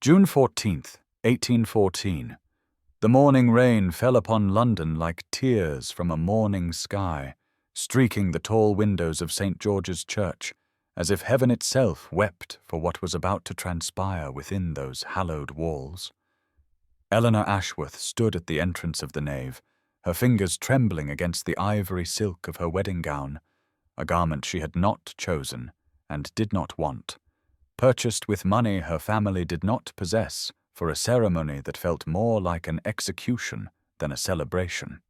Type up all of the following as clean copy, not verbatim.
June 14th, 1814. The morning rain fell upon London like tears from a morning sky, streaking the tall windows of St. George's Church, as if heaven itself wept for what was about to transpire within those hallowed walls. Eleanor Ashworth stood at the entrance of the nave, her fingers trembling against the ivory silk of her wedding gown, a garment she had not chosen and did not want, purchased with money her family did not possess for a ceremony that felt more like an execution than a celebration.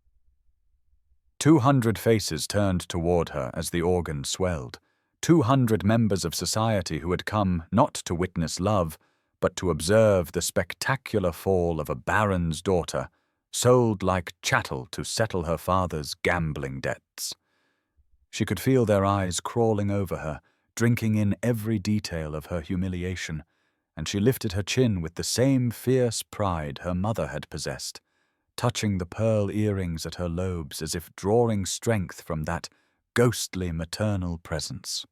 200 faces turned toward her as the organ swelled, 200 members of society who had come not to witness love, but to observe the spectacular fall of a baron's daughter, sold like chattel to settle her father's gambling debts. She could feel their eyes crawling over her, drinking in every detail of her humiliation, and she lifted her chin with the same fierce pride her mother had possessed, touching the pearl earrings at her lobes as if drawing strength from that ghostly maternal presence.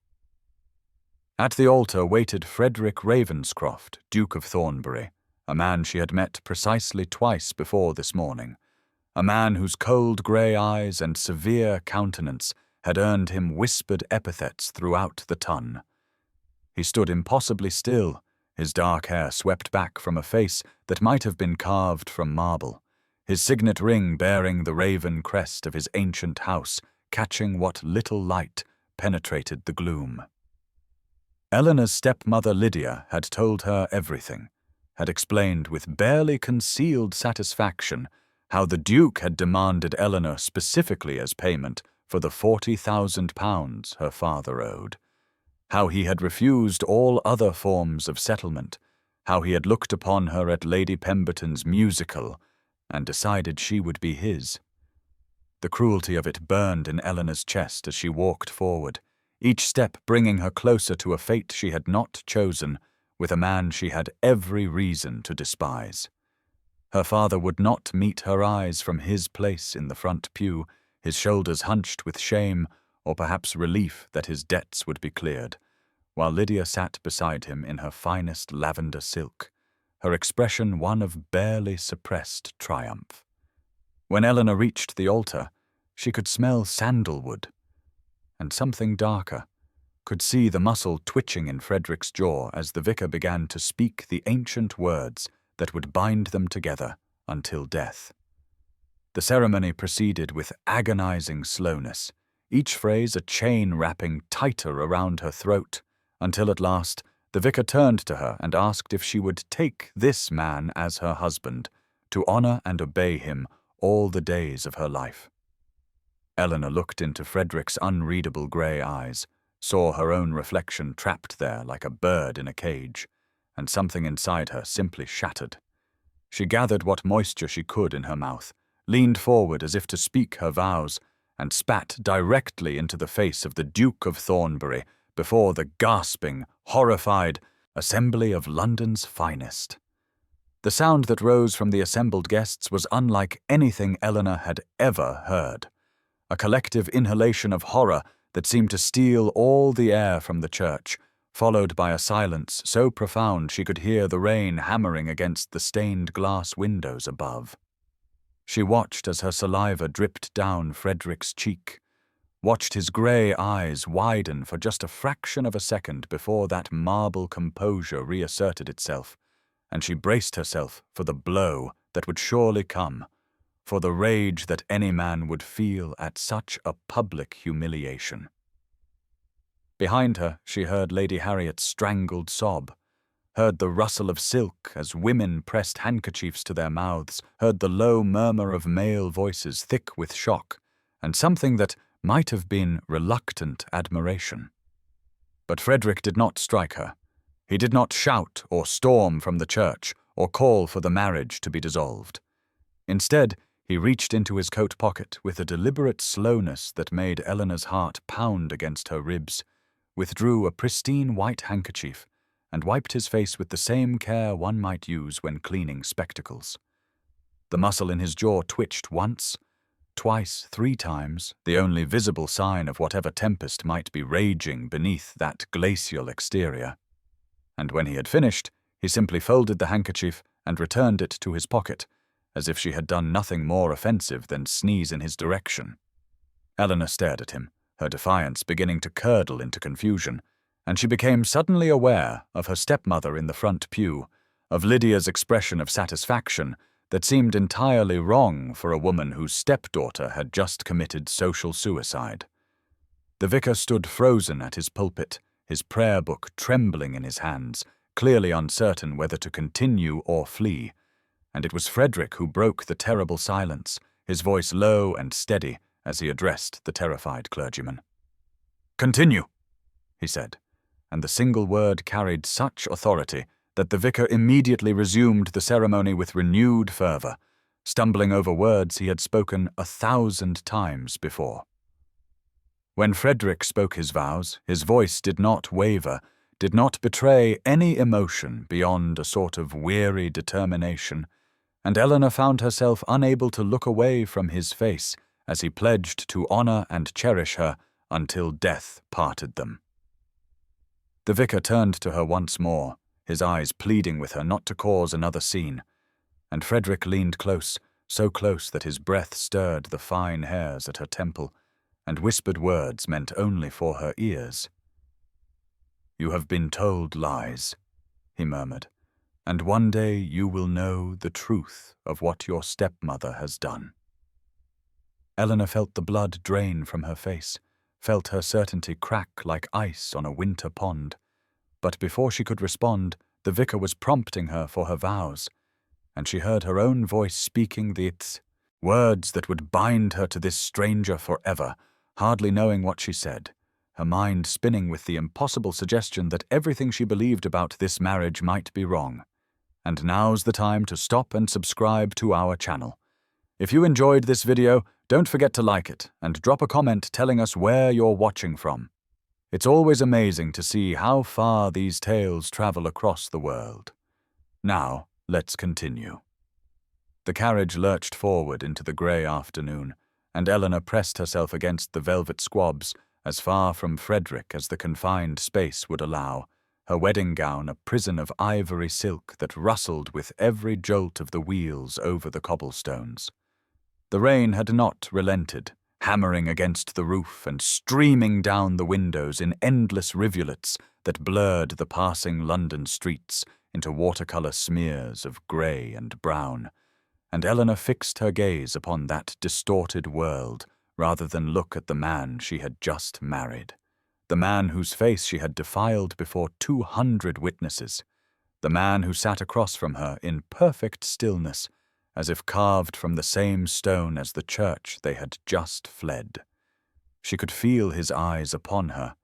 At the altar waited Frederick Ravenscroft, Duke of Thornbury, a man she had met precisely twice before this morning, a man whose cold grey eyes and severe countenance had earned him whispered epithets throughout the ton. He stood impossibly still, his dark hair swept back from a face that might have been carved from marble, his signet ring bearing the raven crest of his ancient house, catching what little light penetrated the gloom. Eleanor's stepmother Lydia had told her everything, had explained with barely concealed satisfaction how the Duke had demanded Eleanor specifically as payment for the £40,000 her father owed, how he had refused all other forms of settlement, how he had looked upon her at Lady Pemberton's musical and decided she would be his. The cruelty of it burned in Eleanor's chest as she walked forward, each step bringing her closer to a fate she had not chosen, with a man she had every reason to despise. Her father would not meet her eyes from his place in the front pew, his shoulders hunched with shame or perhaps relief that his debts would be cleared, while Lydia sat beside him in her finest lavender silk, her expression one of barely suppressed triumph. When Eleanor reached the altar, she could smell sandalwood, and something darker, could see the muscle twitching in Frederick's jaw as the vicar began to speak the ancient words that would bind them together until death. The ceremony proceeded with agonizing slowness, each phrase a chain wrapping tighter around her throat, until at last the vicar turned to her and asked if she would take this man as her husband, to honor and obey him all the days of her life. Eleanor looked into Frederick's unreadable grey eyes, saw her own reflection trapped there like a bird in a cage, and something inside her simply shattered. She gathered what moisture she could in her mouth, leaned forward as if to speak her vows, and spat directly into the face of the Duke of Thornbury before the gasping, horrified assembly of London's finest. The sound that rose from the assembled guests was unlike anything Eleanor had ever heard, a collective inhalation of horror that seemed to steal all the air from the church, followed by a silence so profound she could hear the rain hammering against the stained glass windows above. She watched as her saliva dripped down Frederick's cheek, watched his grey eyes widen for just a fraction of a second before that marble composure reasserted itself, and she braced herself for the blow that would surely come, for the rage that any man would feel at such a public humiliation. Behind her she heard Lady Harriet's strangled sob, heard the rustle of silk as women pressed handkerchiefs to their mouths, heard the low murmur of male voices thick with shock, and something that might have been reluctant admiration. But Frederick did not strike her. He did not shout or storm from the church or call for the marriage to be dissolved. Instead, he reached into his coat pocket with a deliberate slowness that made Eleanor's heart pound against her ribs, withdrew a pristine white handkerchief, and wiped his face with the same care one might use when cleaning spectacles. The muscle in his jaw twitched once, twice, 3 times, the only visible sign of whatever tempest might be raging beneath that glacial exterior. And when he had finished, He simply folded the handkerchief and returned it to his pocket, as if she had done nothing more offensive than sneeze in his direction. Eleanor stared at him, her defiance beginning to curdle into confusion, and she became suddenly aware of her stepmother in the front pew, of Lydia's expression of satisfaction that seemed entirely wrong for a woman whose stepdaughter had just committed social suicide. The vicar stood frozen at his pulpit, his prayer book trembling in his hands, clearly uncertain whether to continue or flee, and it was Frederick who broke the terrible silence, his voice low and steady as he addressed the terrified clergyman. "Continue," he said, and the single word carried such authority that the vicar immediately resumed the ceremony with renewed fervor, stumbling over words he had spoken 1,000 times before. When Frederick spoke his vows, his voice did not waver, did not betray any emotion beyond a sort of weary determination, and Eleanor found herself unable to look away from his face as he pledged to honor and cherish her until death parted them. The vicar turned to her once more, his eyes pleading with her not to cause another scene, and Frederick leaned close, so close that his breath stirred the fine hairs at her temple, and whispered words meant only for her ears. "You have been told lies," he murmured, "and one day you will know the truth of what your stepmother has done." Eleanor felt the blood drain from her face, felt her certainty crack like ice on a winter pond. But before she could respond, the vicar was prompting her for her vows, and she heard her own voice speaking the words that would bind her to this stranger forever, hardly knowing what she said, her mind spinning with the impossible suggestion that everything she believed about this marriage might be wrong. And now's the time to stop and subscribe to our channel. If you enjoyed this video, don't forget to like it and drop a comment telling us where you're watching from. It's always amazing to see how far these tales travel across the world. Now, let's continue. The carriage lurched forward into the grey afternoon, and Eleanor pressed herself against the velvet squabs, as far from Frederick as the confined space would allow, her wedding gown a prison of ivory silk that rustled with every jolt of the wheels over the cobblestones. The rain had not relented, hammering against the roof and streaming down the windows in endless rivulets that blurred the passing London streets into watercolour smears of grey and brown, and Eleanor fixed her gaze upon that distorted world rather than look at the man she had just married, the man whose face she had defiled before 200 witnesses, the man who sat across from her in perfect stillness, as if carved from the same stone as the church they had just fled. She could feel his eyes upon her,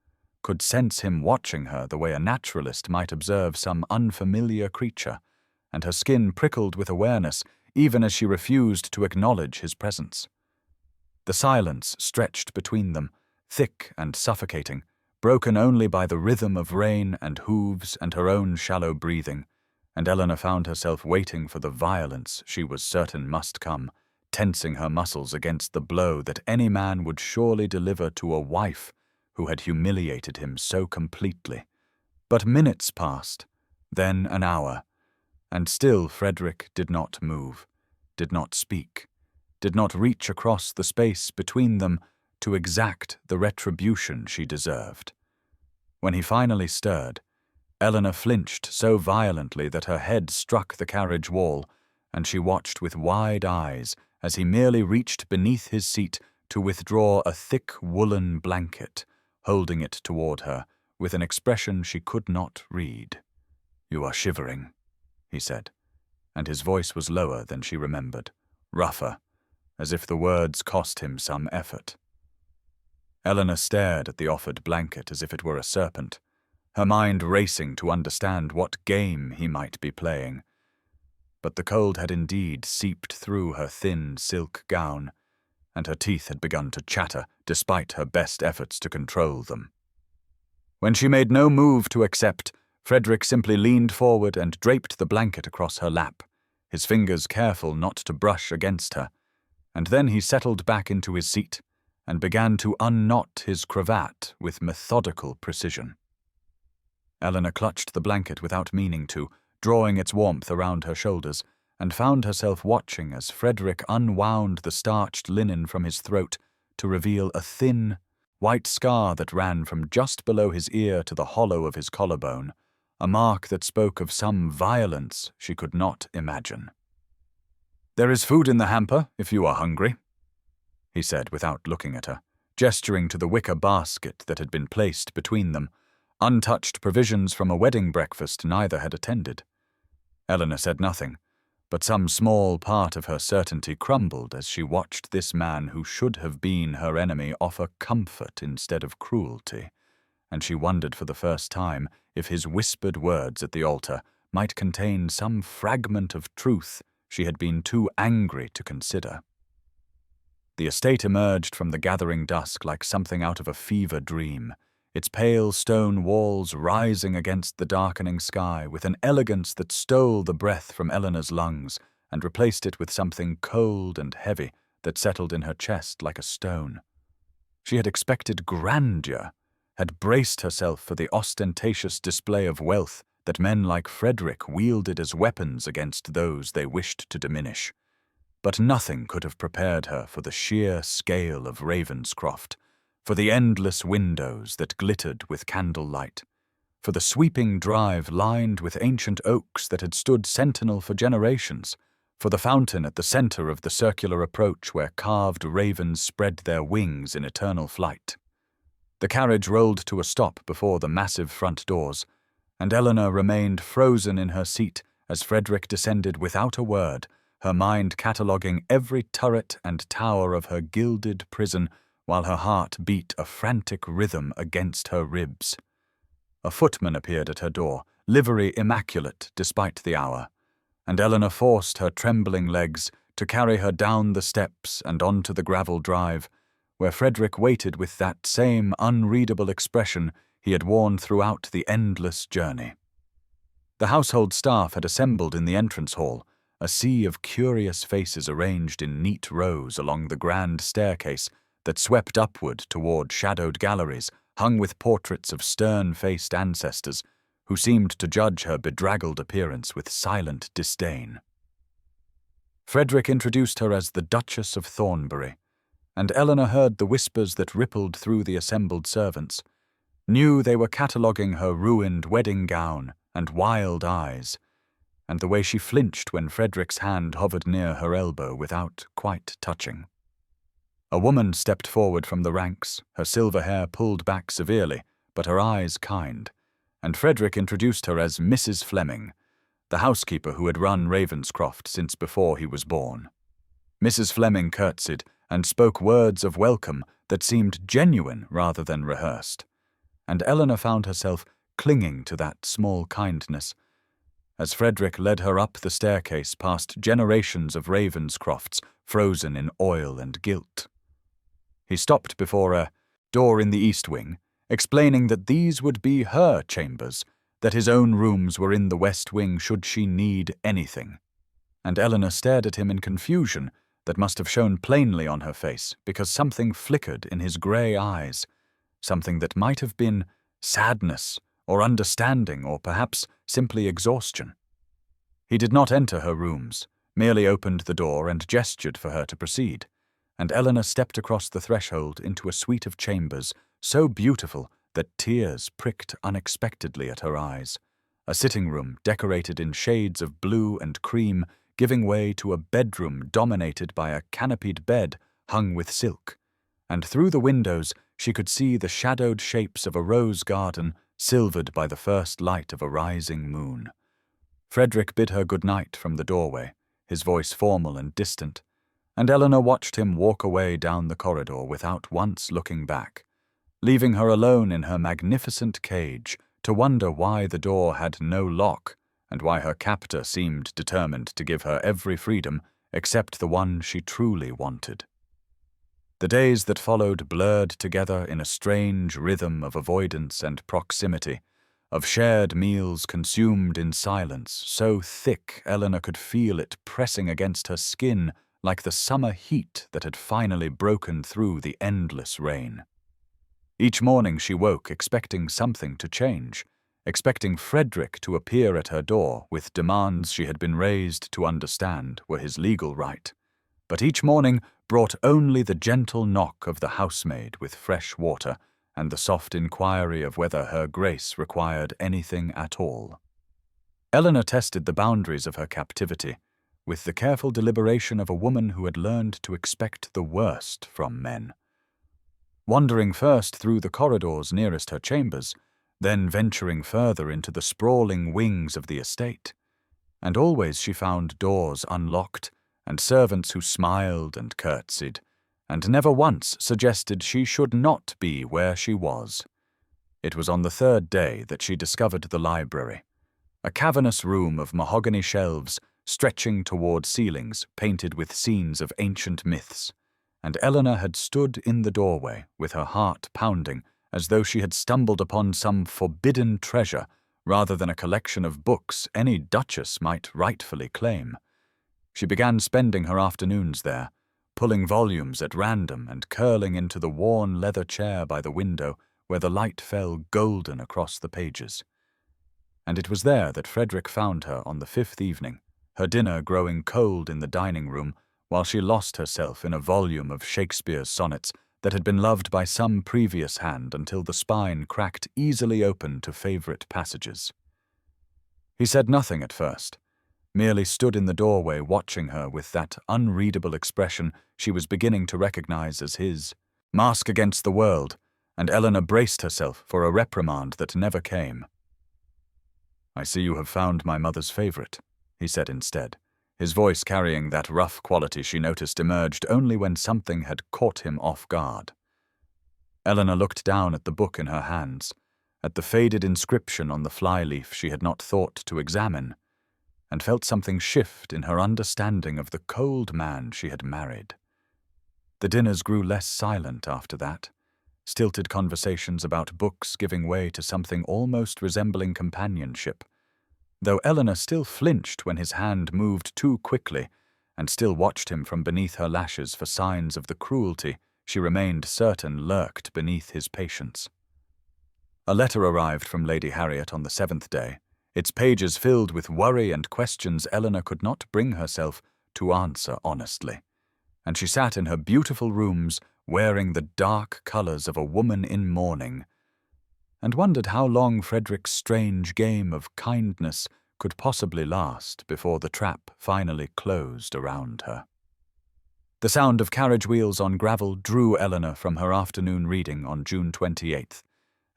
could sense him watching her the way a naturalist might observe some unfamiliar creature, and her skin prickled with awareness even as she refused to acknowledge his presence. The silence stretched between them, thick and suffocating, broken only by the rhythm of rain and hooves and her own shallow breathing, and Eleanor found herself waiting for the violence she was certain must come, tensing her muscles against the blow that any man would surely deliver to a wife who had humiliated him so completely. But minutes passed, then an hour, and still Frederick did not move, did not speak, did not reach across the space between them to exact the retribution she deserved. When he finally stirred, Eleanor flinched so violently that her head struck the carriage wall, and she watched with wide eyes as he merely reached beneath his seat to withdraw a thick woolen blanket, holding it toward her with an expression she could not read. "You are shivering," he said, and his voice was lower than she remembered, rougher, as if the words cost him some effort. Eleanor stared at the offered blanket as if it were a serpent, her mind racing to understand what game he might be playing. But the cold had indeed seeped through her thin silk gown, and her teeth had begun to chatter despite her best efforts to control them. When she made no move to accept, Frederick simply leaned forward and draped the blanket across her lap, his fingers careful not to brush against her, and then he settled back into his seat and began to unknot his cravat with methodical precision. Eleanor clutched the blanket without meaning to, drawing its warmth around her shoulders, and found herself watching as Frederick unwound the starched linen from his throat to reveal a thin, white scar that ran from just below his ear to the hollow of his collarbone, a mark that spoke of some violence she could not imagine. "There is food in the hamper, if you are hungry," he said without looking at her, gesturing to the wicker basket that had been placed between them, untouched provisions from a wedding breakfast neither had attended. Eleanor said nothing, but some small part of her certainty crumbled as she watched this man who should have been her enemy offer comfort instead of cruelty, and she wondered for the first time if his whispered words at the altar might contain some fragment of truth she had been too angry to consider. The estate emerged from the gathering dusk like something out of a fever dream, its pale stone walls rising against the darkening sky with an elegance that stole the breath from Eleanor's lungs and replaced it with something cold and heavy that settled in her chest like a stone. She had expected grandeur, had braced herself for the ostentatious display of wealth that men like Frederick wielded as weapons against those they wished to diminish. But nothing could have prepared her for the sheer scale of Ravenscroft, for the endless windows that glittered with candlelight, for the sweeping drive lined with ancient oaks that had stood sentinel for generations, for the fountain at the center of the circular approach where carved ravens spread their wings in eternal flight. The carriage rolled to a stop before the massive front doors, and Eleanor remained frozen in her seat as Frederick descended without a word, her mind cataloguing every turret and tower of her gilded prison while her heart beat a frantic rhythm against her ribs. A footman appeared at her door, livery immaculate despite the hour, and Eleanor forced her trembling legs to carry her down the steps and onto the gravel drive, where Frederick waited with that same unreadable expression he had worn throughout the endless journey. The household staff had assembled in the entrance hall, a sea of curious faces arranged in neat rows along the grand staircase that swept upward toward shadowed galleries hung with portraits of stern-faced ancestors who seemed to judge her bedraggled appearance with silent disdain. Frederick introduced her as the Duchess of Thornbury, and Eleanor heard the whispers that rippled through the assembled servants, knew they were cataloguing her ruined wedding gown and wild eyes, and the way she flinched when Frederick's hand hovered near her elbow without quite touching. A woman stepped forward from the ranks, her silver hair pulled back severely, but her eyes kind, and Frederick introduced her as Mrs. Fleming, the housekeeper who had run Ravenscroft since before he was born. Mrs. Fleming curtsied and spoke words of welcome that seemed genuine rather than rehearsed, and Eleanor found herself clinging to that small kindness, as Frederick led her up the staircase past generations of Ravenscrofts frozen in oil and gilt. He stopped before a door in the east wing, explaining that these would be her chambers, that his own rooms were in the west wing should she need anything. And Eleanor stared at him in confusion that must have shown plainly on her face because something flickered in his grey eyes, something that might have been sadness or understanding or perhaps simply exhaustion. He did not enter her rooms, merely opened the door and gestured for her to proceed, and Eleanor stepped across the threshold into a suite of chambers so beautiful that tears pricked unexpectedly at her eyes, a sitting room decorated in shades of blue and cream giving way to a bedroom dominated by a canopied bed hung with silk, and through the windows she could see the shadowed shapes of a rose garden silvered by the first light of a rising moon. Frederick bid her good night from the doorway, his voice formal and distant, and Eleanor watched him walk away down the corridor without once looking back, leaving her alone in her magnificent cage to wonder why the door had no lock and why her captor seemed determined to give her every freedom except the one she truly wanted. The days that followed blurred together in a strange rhythm of avoidance and proximity, of shared meals consumed in silence, so thick Eleanor could feel it pressing against her skin like the summer heat that had finally broken through the endless rain. Each morning she woke expecting something to change, expecting Frederick to appear at her door with demands she had been raised to understand were his legal right, but each morning brought only the gentle knock of the housemaid with fresh water and the soft inquiry of whether her grace required anything at all. Eleanor tested the boundaries of her captivity with the careful deliberation of a woman who had learned to expect the worst from men. Wandering first through the corridors nearest her chambers, then venturing further into the sprawling wings of the estate, and always she found doors unlocked and servants who smiled and curtsied, and never once suggested she should not be where she was. It was on the third day that she discovered the library, a cavernous room of mahogany shelves stretching toward ceilings painted with scenes of ancient myths, and Eleanor had stood in the doorway with her heart pounding as though she had stumbled upon some forbidden treasure rather than a collection of books any duchess might rightfully claim. She began spending her afternoons there, pulling volumes at random and curling into the worn leather chair by the window where the light fell golden across the pages. And it was there that Frederick found her on the fifth evening, her dinner growing cold in the dining room while she lost herself in a volume of Shakespeare's sonnets that had been loved by some previous hand until the spine cracked easily open to favorite passages. He said nothing at first, merely stood in the doorway watching her with that unreadable expression she was beginning to recognize as his. Mask against the world, and Eleanor braced herself for a reprimand that never came. "I see you have found my mother's favorite," he said instead, his voice carrying that rough quality she noticed emerged only when something had caught him off guard. Eleanor looked down at the book in her hands, at the faded inscription on the flyleaf she had not thought to examine, and felt something shift in her understanding of the cold man she had married. The dinners grew less silent after that, stilted conversations about books giving way to something almost resembling companionship, though Eleanor still flinched when his hand moved too quickly and still watched him from beneath her lashes for signs of the cruelty she remained certain lurked beneath his patience. A letter arrived from Lady Harriet on the seventh day, its pages filled with worry and questions Eleanor could not bring herself to answer honestly, and she sat in her beautiful rooms wearing the dark colors of a woman in mourning, and wondered how long Frederick's strange game of kindness could possibly last before the trap finally closed around her. The sound of carriage wheels on gravel drew Eleanor from her afternoon reading on June 28th,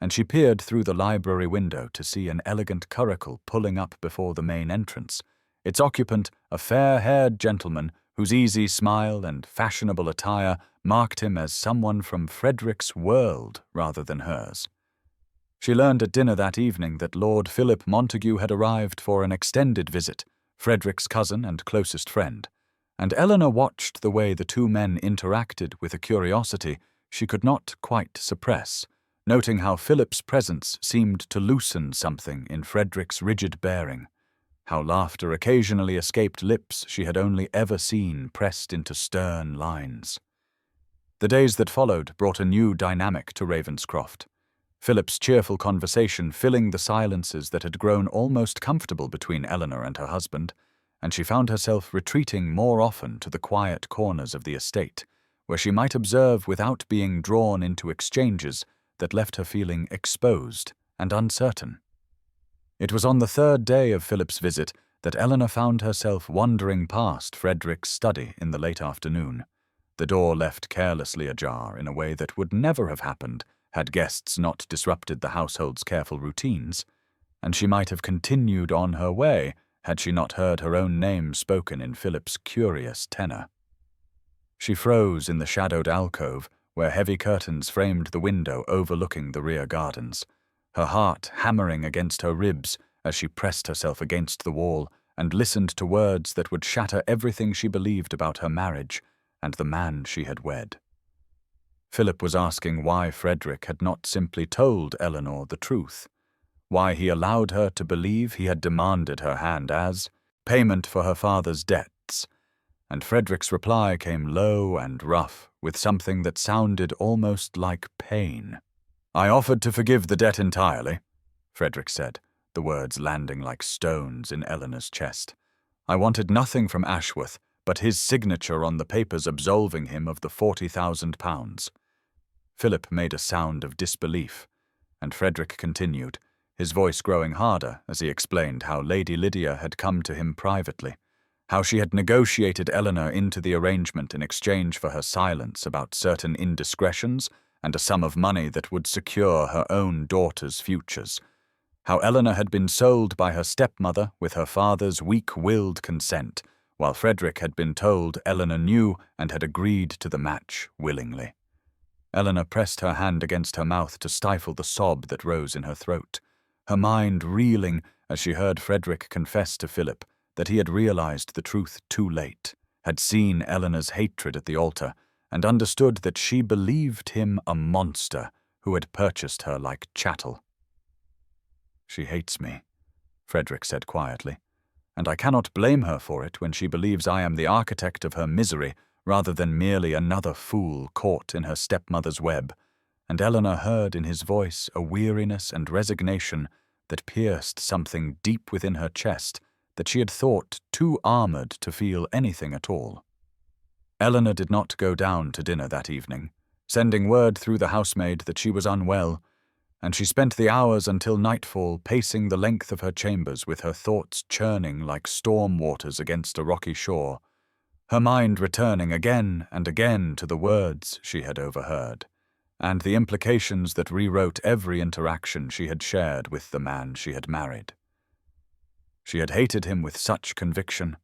and she peered through the library window to see an elegant curricle pulling up before the main entrance, its occupant a fair-haired gentleman whose easy smile and fashionable attire marked him as someone from Frederick's world rather than hers. She learned at dinner that evening that Lord Philip Montague had arrived for an extended visit, Frederick's cousin and closest friend, and Eleanor watched the way the two men interacted with a curiosity she could not quite suppress, noting how Philip's presence seemed to loosen something in Frederick's rigid bearing, how laughter occasionally escaped lips she had only ever seen pressed into stern lines. The days that followed brought a new dynamic to Ravenscroft, Philip's cheerful conversation filling the silences that had grown almost comfortable between Eleanor and her husband, and she found herself retreating more often to the quiet corners of the estate, where she might observe without being drawn into exchanges that left her feeling exposed and uncertain. It was on the third day of Philip's visit that Eleanor found herself wandering past Frederick's study in the late afternoon, the door left carelessly ajar in a way that would never have happened had guests not disrupted the household's careful routines, and she might have continued on her way had she not heard her own name spoken in Philip's curious tenor. She froze in the shadowed alcove where heavy curtains framed the window overlooking the rear gardens, her heart hammering against her ribs as she pressed herself against the wall and listened to words that would shatter everything she believed about her marriage and the man she had wed. Philip was asking why Frederick had not simply told Eleanor the truth, why he allowed her to believe he had demanded her hand as payment for her father's debts, and Frederick's reply came low and rough with something that sounded almost like pain. "I offered to forgive the debt entirely, Frederick said, the words landing like stones in Eleanor's chest. "I wanted nothing from Ashworth but his signature on the papers absolving him of the £40,000. Philip made a sound of disbelief, and Frederick continued, his voice growing harder as he explained how Lady Lydia had come to him privately, how she had negotiated Eleanor into the arrangement in exchange for her silence about certain indiscretions and a sum of money that would secure her own daughter's futures, how Eleanor had been sold by her stepmother with her father's weak-willed consent, while Frederick had been told Eleanor knew and had agreed to the match willingly. Eleanor pressed her hand against her mouth to stifle the sob that rose in her throat, her mind reeling as she heard Frederick confess to Philip that he had realized the truth too late, had seen Eleanor's hatred at the altar, and understood that she believed him a monster who had purchased her like chattel. "She hates me," Frederick said quietly, "and I cannot blame her for it when she believes I am the architect of her misery rather than merely another fool caught in her stepmother's web," and Eleanor heard in his voice a weariness and resignation that pierced something deep within her chest that she had thought too armored to feel anything at all. Eleanor did not go down to dinner that evening, sending word through the housemaid that she was unwell, and she spent the hours until nightfall pacing the length of her chambers with her thoughts churning like storm waters against a rocky shore, her mind returning again and again to the words she had overheard, and the implications that rewrote every interaction she had shared with the man she had married. She had hated him with such conviction,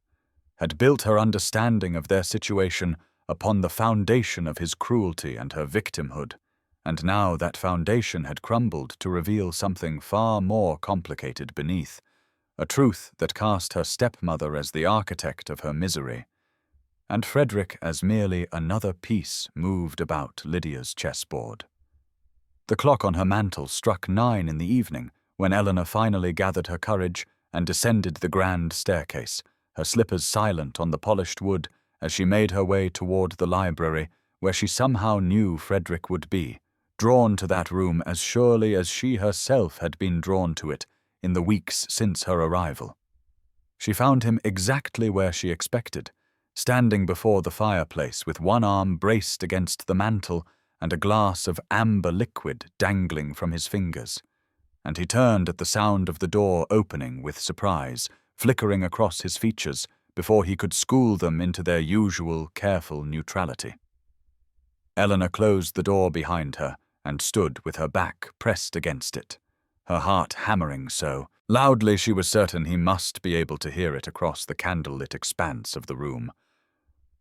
had built her understanding of their situation upon the foundation of his cruelty and her victimhood, and now that foundation had crumbled to reveal something far more complicated beneath, a truth that cast her stepmother as the architect of her misery, and Frederick as merely another piece moved about Lydia's chessboard. The clock on her mantel struck 9 in the evening when Eleanor finally gathered her courage and descended the grand staircase, her slippers silent on the polished wood as she made her way toward the library where she somehow knew Frederick would be, drawn to that room as surely as she herself had been drawn to it in the weeks since her arrival. She found him exactly where she expected, standing before the fireplace with one arm braced against the mantel and a glass of amber liquid dangling from his fingers, and he turned at the sound of the door opening with surprise, flickering across his features before he could school them into their usual careful neutrality. Eleanor closed the door behind her and stood with her back pressed against it, her heart hammering so loudly she was certain he must be able to hear it across the candlelit expanse of the room.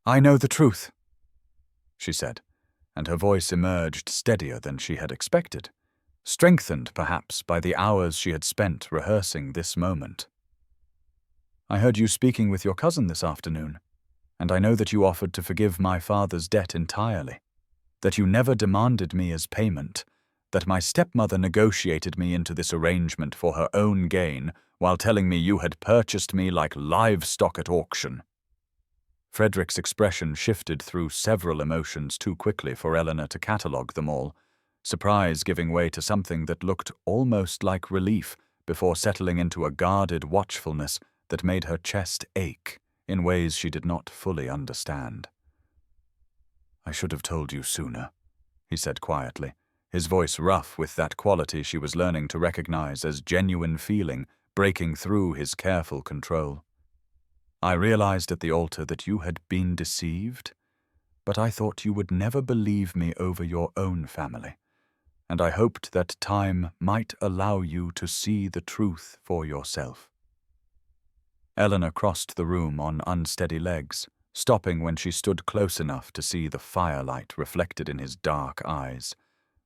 "I know the truth," she said, and her voice emerged steadier than she had expected, strengthened perhaps by the hours she had spent rehearsing this moment. "I heard you speaking with your cousin this afternoon, and I know that you offered to forgive my father's debt entirely, that you never demanded me as payment, that my stepmother negotiated me into this arrangement for her own gain while telling me you had purchased me like livestock at auction." Frederick's expression shifted through several emotions too quickly for Eleanor to catalogue them all, surprise giving way to something that looked almost like relief before settling into a guarded watchfulness that made her chest ache in ways she did not fully understand. "I should have told you sooner," he said quietly, his voice rough with that quality she was learning to recognize as genuine feeling breaking through his careful control. "I realized at the altar that you had been deceived, but I thought you would never believe me over your own family, and I hoped that time might allow you to see the truth for yourself." Eleanor crossed the room on unsteady legs, stopping when she stood close enough to see the firelight reflected in his dark eyes,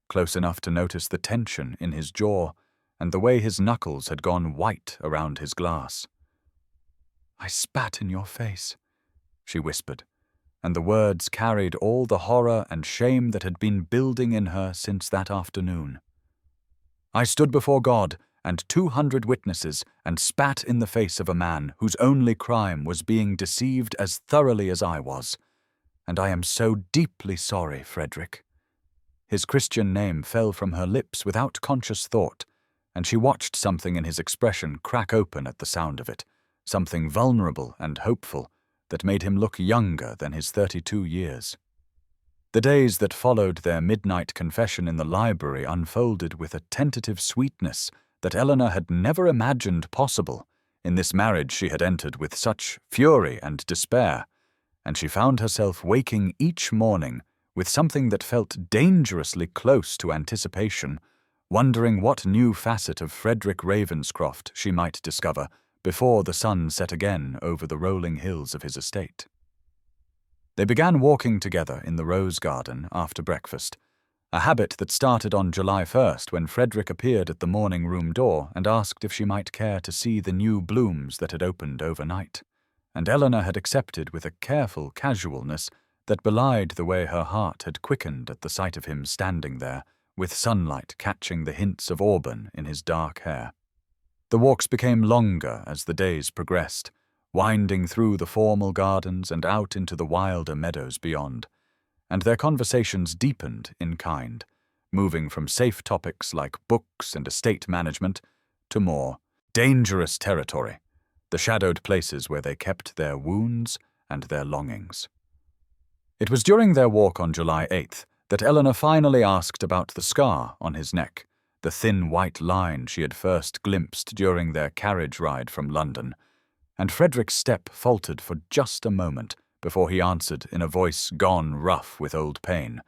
close enough to notice the tension in his jaw and the way his knuckles had gone white around his glass. "I spat in your face," she whispered, and the words carried all the horror and shame that had been building in her since that afternoon. "I stood before God and 200 witnesses and spat in the face of a man whose only crime was being deceived as thoroughly as I was, and I am so deeply sorry, Frederick." His Christian name fell from her lips without conscious thought, and she watched something in his expression crack open at the sound of it, something vulnerable and hopeful that made him look younger than his 32 years. The days that followed their midnight confession in the library unfolded with a tentative sweetness that Eleanor had never imagined possible in this marriage she had entered with such fury and despair, and she found herself waking each morning with something that felt dangerously close to anticipation, wondering what new facet of Frederick Ravenscroft she might discover before the sun set again over the rolling hills of his estate. They began walking together in the rose garden after breakfast, a habit that started on July 1st when Frederick appeared at the morning room door and asked if she might care to see the new blooms that had opened overnight, and Eleanor had accepted with a careful casualness that belied the way her heart had quickened at the sight of him standing there, with sunlight catching the hints of auburn in his dark hair. The walks became longer as the days progressed, winding through the formal gardens and out into the wilder meadows beyond, and their conversations deepened in kind, moving from safe topics like books and estate management to more dangerous territory, the shadowed places where they kept their wounds and their longings. It was during their walk on July 8th that Eleanor finally asked about the scar on his neck, the thin white line she had first glimpsed during their carriage ride from London, and Frederick's step faltered for just a moment before he answered in a voice gone rough with old pain,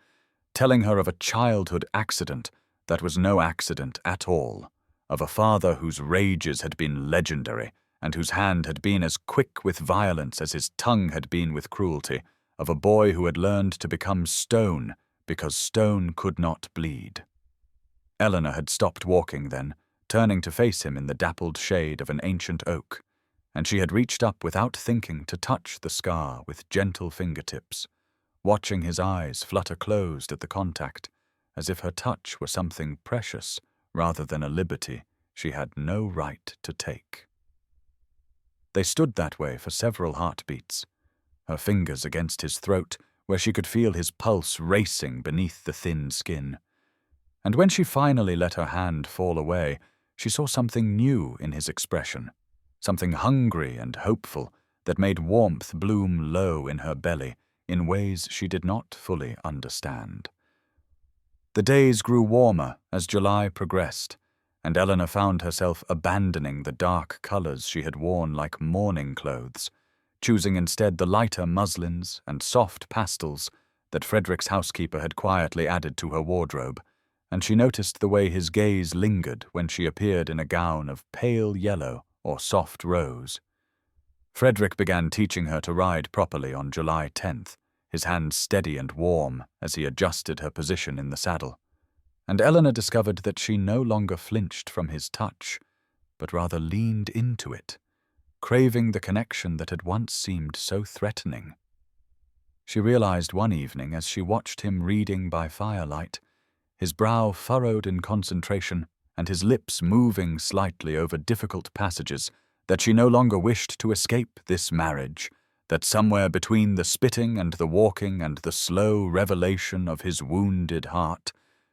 telling her of a childhood accident that was no accident at all, of a father whose rages had been legendary and whose hand had been as quick with violence as his tongue had been with cruelty, of a boy who had learned to become stone because stone could not bleed. Eleanor had stopped walking then, turning to face him in the dappled shade of an ancient oak, and she had reached up without thinking to touch the scar with gentle fingertips, watching his eyes flutter closed at the contact, as if her touch were something precious rather than a liberty she had no right to take. They stood that way for several heartbeats, her fingers against his throat where she could feel his pulse racing beneath the thin skin. And when she finally let her hand fall away, she saw something new in his expression, something hungry and hopeful that made warmth bloom low in her belly in ways she did not fully understand. The days grew warmer as July progressed, and Eleanor found herself abandoning the dark colors she had worn like mourning clothes, choosing instead the lighter muslins and soft pastels that Frederick's housekeeper had quietly added to her wardrobe, and she noticed the way his gaze lingered when she appeared in a gown of pale yellow or soft rose. Frederick began teaching her to ride properly on July 10th, his hands steady and warm as he adjusted her position in the saddle, and Eleanor discovered that she no longer flinched from his touch, but rather leaned into it, craving the connection that had once seemed so threatening. She realized one evening as she watched him reading by firelight, his brow furrowed in concentration and his lips moving slightly over difficult passages, that she no longer wished to escape this marriage, that somewhere between the spitting and the walking and the slow revelation of his wounded heart,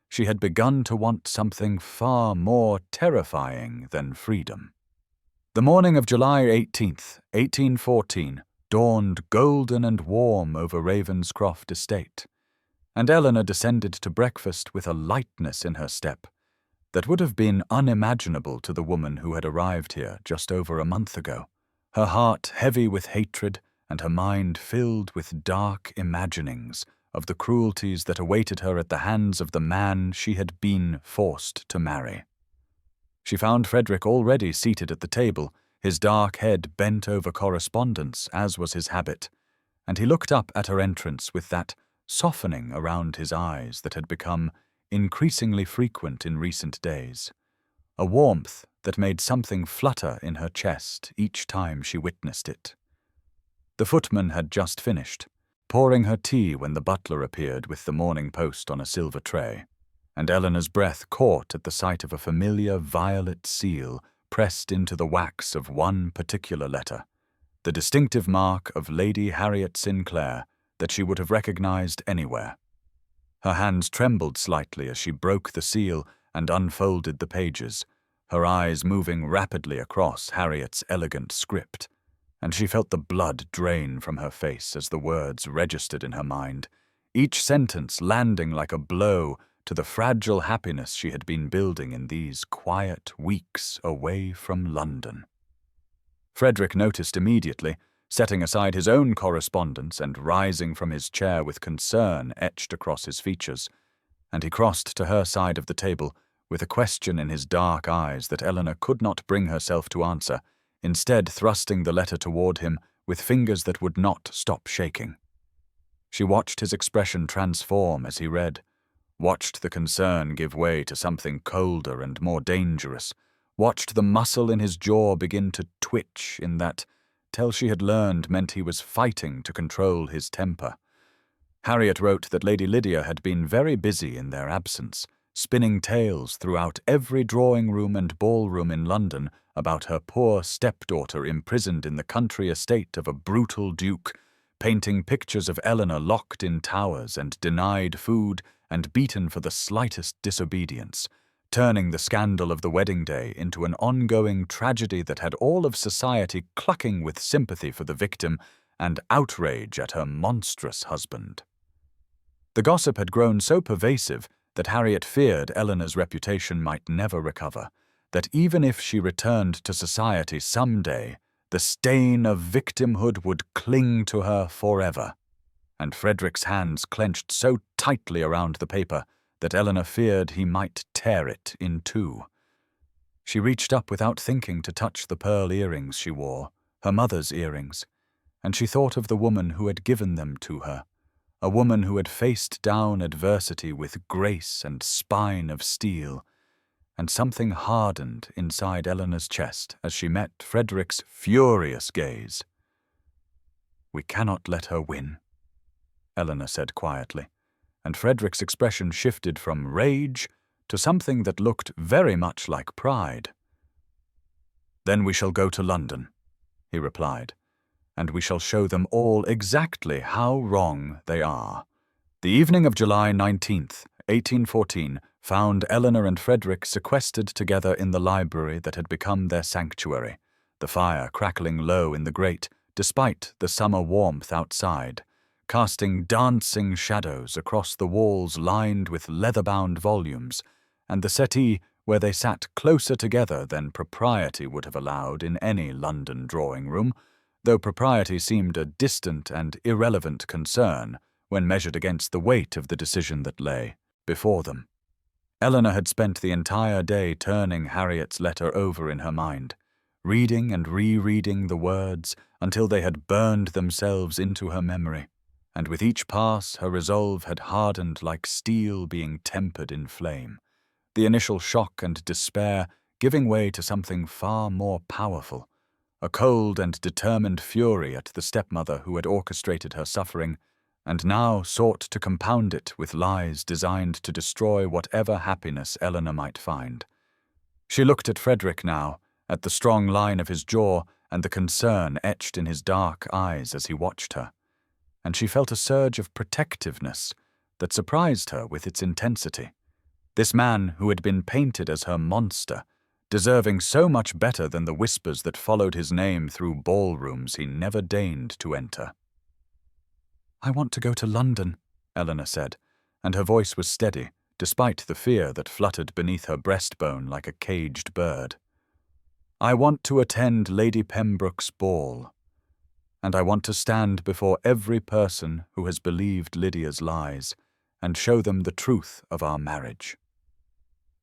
she had begun to want something far more terrifying than freedom. The morning of July 18th, 1814, dawned golden and warm over Ravenscroft estate, and Eleanor descended to breakfast with a lightness in her step that would have been unimaginable to the woman who had arrived here just over a month ago, her heart heavy with hatred and her mind filled with dark imaginings of the cruelties that awaited her at the hands of the man she had been forced to marry. She found Frederick already seated at the table, his dark head bent over correspondence, as was his habit, and he looked up at her entrance with that softening around his eyes that had become increasingly frequent in recent days, a warmth that made something flutter in her chest each time she witnessed it. The footman had just finished, pouring her tea when the butler appeared with the Morning Post on a silver tray, and Eleanor's breath caught at the sight of a familiar violet seal pressed into the wax of one particular letter, the distinctive mark of Lady Harriet Sinclair that she would have recognized anywhere. Her hands trembled slightly as she broke the seal and unfolded the pages, her eyes moving rapidly across Harriet's elegant script, and she felt the blood drain from her face as the words registered in her mind, each sentence landing like a blow to the fragile happiness she had been building in these quiet weeks away from London. Frederick noticed immediately, setting aside his own correspondence and rising from his chair with concern etched across his features, and he crossed to her side of the table with a question in his dark eyes that Eleanor could not bring herself to answer, instead thrusting the letter toward him with fingers that would not stop shaking. She watched his expression transform as he read, watched the concern give way to something colder and more dangerous, watched the muscle in his jaw begin to twitch in that tell she had learned meant he was fighting to control his temper. Harriet wrote that Lady Lydia had been very busy in their absence, spinning tales throughout every drawing-room and ballroom in London about her poor stepdaughter imprisoned in the country estate of a brutal duke, painting pictures of Eleanor locked in towers and denied food and beaten for the slightest disobedience, turning the scandal of the wedding day into an ongoing tragedy that had all of society clucking with sympathy for the victim and outrage at her monstrous husband. The gossip had grown so pervasive that Harriet feared Eleanor's reputation might never recover, that even if she returned to society someday, the stain of victimhood would cling to her forever. And Frederick's hands clenched so tightly around the paper that Eleanor feared he might tear it in two. She reached up without thinking to touch the pearl earrings she wore, her mother's earrings, and she thought of the woman who had given them to her, a woman who had faced down adversity with grace and spine of steel, and something hardened inside Eleanor's chest as she met Frederick's furious gaze. "We cannot let her win," Eleanor said quietly, and Frederick's expression shifted from rage to something that looked very much like pride. "Then we shall go to London," he replied, "and we shall show them all exactly how wrong they are." The evening of July 19th, 1814, found Eleanor and Frederick sequestered together in the library that had become their sanctuary, the fire crackling low in the grate despite the summer warmth outside, casting dancing shadows across the walls lined with leather-bound volumes, and the settee where they sat closer together than propriety would have allowed in any London drawing-room, though propriety seemed a distant and irrelevant concern when measured against the weight of the decision that lay before them. Eleanor had spent the entire day turning Harriet's letter over in her mind, reading and rereading the words until they had burned themselves into her memory, and with each pass her resolve had hardened like steel being tempered in flame, the initial shock and despair giving way to something far more powerful, a cold and determined fury at the stepmother who had orchestrated her suffering, and now sought to compound it with lies designed to destroy whatever happiness Eleanor might find. She looked at Frederick now, at the strong line of his jaw and the concern etched in his dark eyes as he watched her, and she felt a surge of protectiveness that surprised her with its intensity. This man who had been painted as her monster, deserving so much better than the whispers that followed his name through ballrooms he never deigned to enter. "I want to go to London," Eleanor said, and her voice was steady, despite the fear that fluttered beneath her breastbone like a caged bird. "I want to attend Lady Pembroke's ball, and I want to stand before every person who has believed Lydia's lies and show them the truth of our marriage."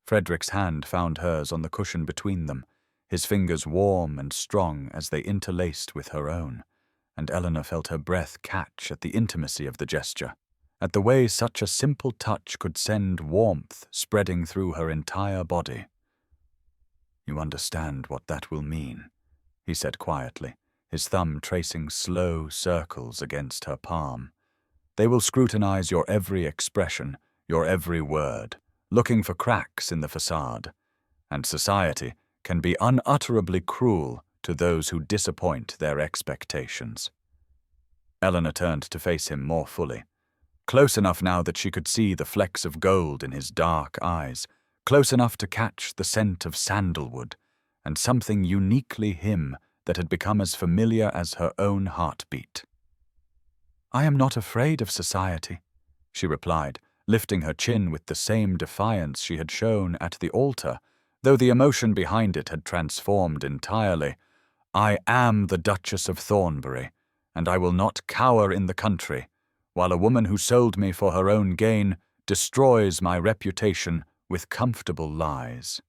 Frederick's hand found hers on the cushion between them, his fingers warm and strong as they interlaced with her own, and Eleanor felt her breath catch at the intimacy of the gesture, at the way such a simple touch could send warmth spreading through her entire body. "You understand what that will mean," he said quietly, his thumb tracing slow circles against her palm. "They will scrutinize your every expression, your every word, looking for cracks in the facade, and society can be unutterably cruel to those who disappoint their expectations." Eleanor turned to face him more fully, close enough now that she could see the flecks of gold in his dark eyes, close enough to catch the scent of sandalwood, and something uniquely him that had become as familiar as her own heartbeat. "I am not afraid of society," she replied, lifting her chin with the same defiance she had shown at the altar, though the emotion behind it had transformed entirely. "I am the Duchess of Thornbury, and I will not cower in the country, while a woman who sold me for her own gain destroys my reputation with comfortable lies."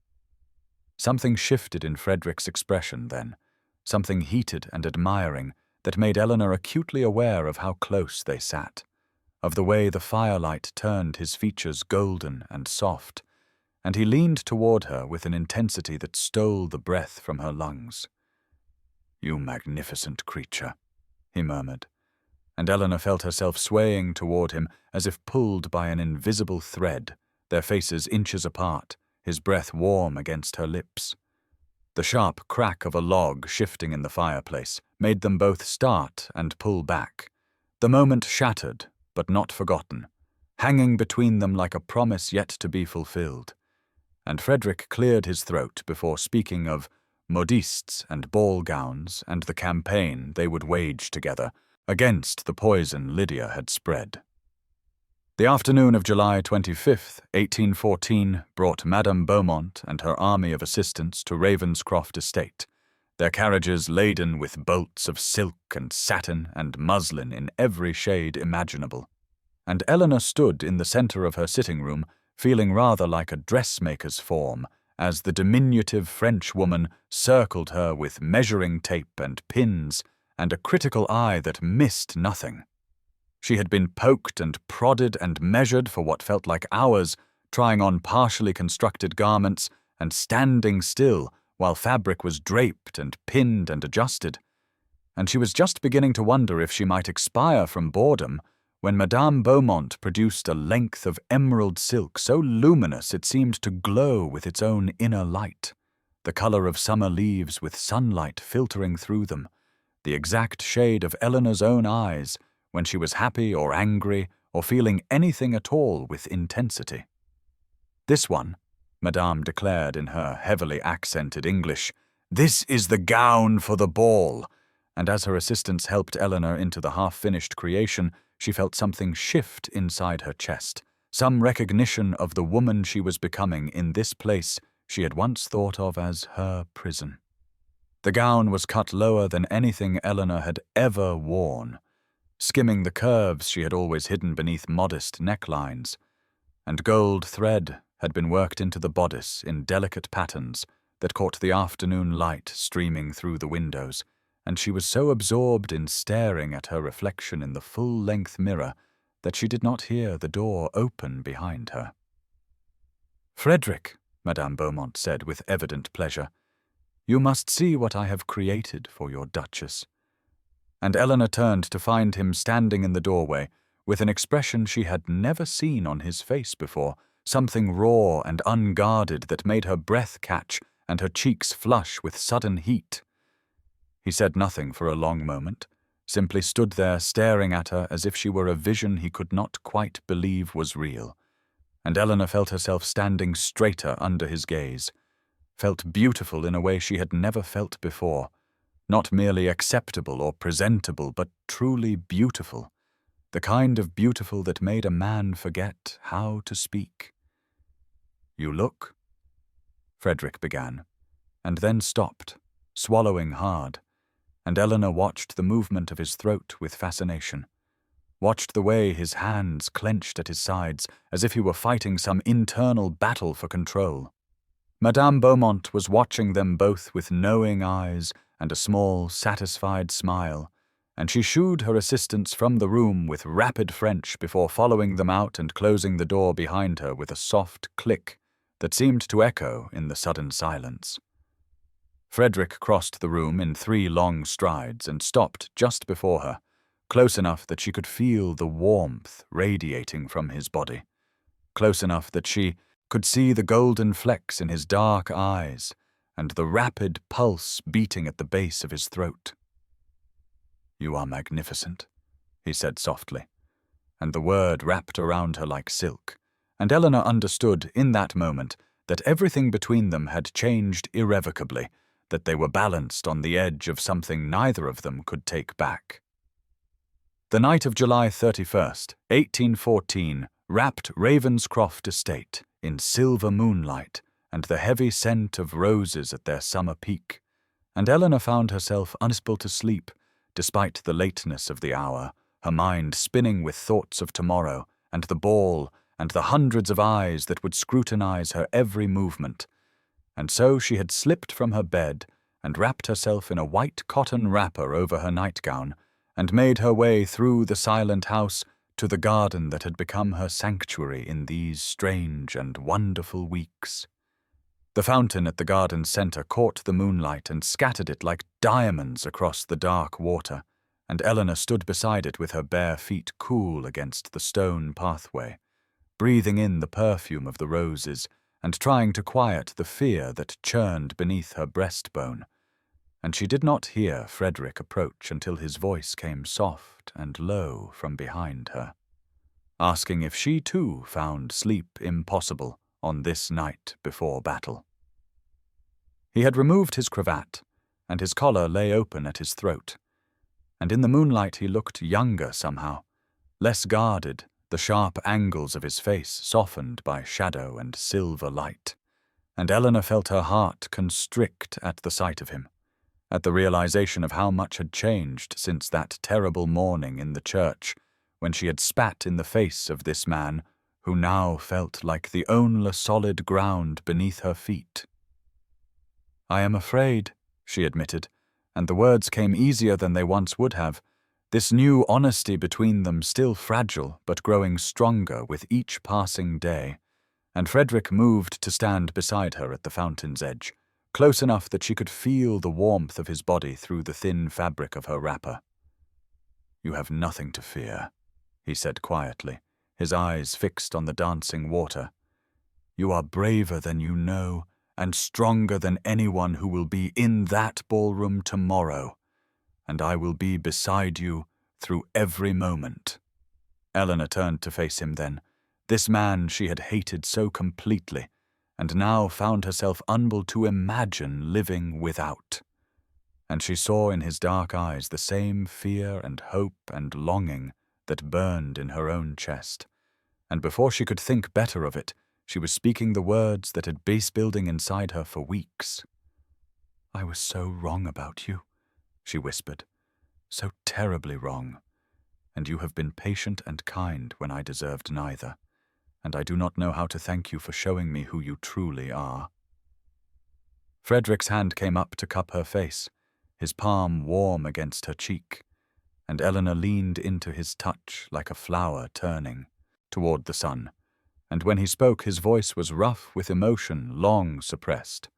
Something shifted in Frederick's expression then, something heated and admiring that made Eleanor acutely aware of how close they sat, of the way the firelight turned his features golden and soft, and he leaned toward her with an intensity that stole the breath from her lungs. "You magnificent creature," he murmured, and Eleanor felt herself swaying toward him as if pulled by an invisible thread, their faces inches apart, his breath warm against her lips. The sharp crack of a log shifting in the fireplace made them both start and pull back. The moment shattered, but not forgotten, hanging between them like a promise yet to be fulfilled. And Frederick cleared his throat before speaking of modistes and ball gowns and the campaign they would wage together against the poison Lydia had spread. The afternoon of July 25th, 1814, brought Madame Beaumont and her army of assistants to Ravenscroft estate, their carriages laden with bolts of silk and satin and muslin in every shade imaginable. And Eleanor stood in the centre of her sitting room, feeling rather like a dressmaker's form, as the diminutive French woman circled her with measuring tape and pins and a critical eye that missed nothing. She had been poked and prodded and measured for what felt like hours, trying on partially constructed garments and standing still while fabric was draped and pinned and adjusted. And she was just beginning to wonder if she might expire from boredom when Madame Beaumont produced a length of emerald silk so luminous it seemed to glow with its own inner light, the color of summer leaves with sunlight filtering through them, the exact shade of Eleanor's own eyes when she was happy or angry or feeling anything at all with intensity. "This one," Madame declared in her heavily accented English, "this is the gown for the ball," and as her assistants helped Eleanor into the half-finished creation, she felt something shift inside her chest, some recognition of the woman she was becoming in this place she had once thought of as her prison. The gown was cut lower than anything Eleanor had ever worn, skimming the curves she had always hidden beneath modest necklines, and gold thread had been worked into the bodice in delicate patterns that caught the afternoon light streaming through the windows, and she was so absorbed in staring at her reflection in the full-length mirror that she did not hear the door open behind her. "Frederick," Madame Beaumont said with evident pleasure, "you must see what I have created for your Duchess." And Eleanor turned to find him standing in the doorway with an expression she had never seen on his face before, something raw and unguarded that made her breath catch and her cheeks flush with sudden heat. He said nothing for a long moment, simply stood there staring at her as if she were a vision he could not quite believe was real, and Eleanor felt herself standing straighter under his gaze, felt beautiful in a way she had never felt before, not merely acceptable or presentable, but truly beautiful, the kind of beautiful that made a man forget how to speak. "You look," Frederick began, and then stopped, swallowing hard, and Eleanor watched the movement of his throat with fascination, watched the way his hands clenched at his sides as if he were fighting some internal battle for control. Madame Beaumont was watching them both with knowing eyes and a small, satisfied smile, and she shooed her assistants from the room with rapid French before following them out and closing the door behind her with a soft click that seemed to echo in the sudden silence. Frederick crossed the room in 3 long strides and stopped just before her, close enough that she could feel the warmth radiating from his body, close enough that she could see the golden flecks in his dark eyes and the rapid pulse beating at the base of his throat. "You are magnificent," he said softly, and the word wrapped around her like silk, and Eleanor understood in that moment that everything between them had changed irrevocably, that they were balanced on the edge of something neither of them could take back. The night of July 31st, 1814, wrapped Ravenscroft estate in silver moonlight and the heavy scent of roses at their summer peak, and Eleanor found herself unable to sleep, despite the lateness of the hour, her mind spinning with thoughts of tomorrow, and the ball, and the hundreds of eyes that would scrutinize her every movement. And so she had slipped from her bed and wrapped herself in a white cotton wrapper over her nightgown, and made her way through the silent house to the garden that had become her sanctuary in these strange and wonderful weeks. The fountain at the garden's center caught the moonlight and scattered it like diamonds across the dark water, and Eleanor stood beside it with her bare feet cool against the stone pathway, breathing in the perfume of the roses and trying to quiet the fear that churned beneath her breastbone. And she did not hear Frederick approach until his voice came soft and low from behind her, asking if she too found sleep impossible on this night before battle. He had removed his cravat, and his collar lay open at his throat, and in the moonlight he looked younger somehow, less guarded, the sharp angles of his face softened by shadow and silver light, and Eleanor felt her heart constrict at the sight of him, at the realization of how much had changed since that terrible morning in the church, when she had spat in the face of this man who now felt like the only solid ground beneath her feet. "I am afraid," she admitted, and the words came easier than they once would have, this new honesty between them still fragile but growing stronger with each passing day, and Frederick moved to stand beside her at the fountain's edge, close enough that she could feel the warmth of his body through the thin fabric of her wrapper. "You have nothing to fear," he said quietly, his eyes fixed on the dancing water. "You are braver than you know, and stronger than anyone who will be in that ballroom tomorrow, and I will be beside you through every moment." Eleanor turned to face him then, this man she had hated so completely, and now found herself unable to imagine living without. And she saw in his dark eyes the same fear and hope and longing that burned in her own chest, and before she could think better of it, she was speaking the words that had been building inside her for weeks. "I was so wrong about you," she whispered, "so terribly wrong, and you have been patient and kind when I deserved neither, and I do not know how to thank you for showing me who you truly are." Frederick's hand came up to cup her face, his palm warm against her cheek, and Eleanor leaned into his touch like a flower turning toward the sun, and when he spoke his voice was rough with emotion long suppressed.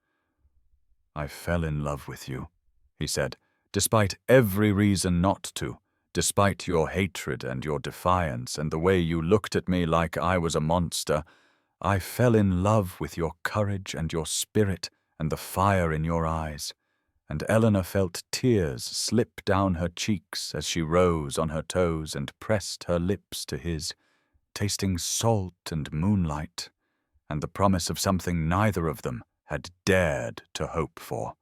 "I fell in love with you," he said, "despite every reason not to, despite your hatred and your defiance and the way you looked at me like I was a monster. I fell in love with your courage and your spirit and the fire in your eyes." And Eleanor felt tears slip down her cheeks as she rose on her toes and pressed her lips to his, tasting salt and moonlight, and the promise of something neither of them had dared to hope for.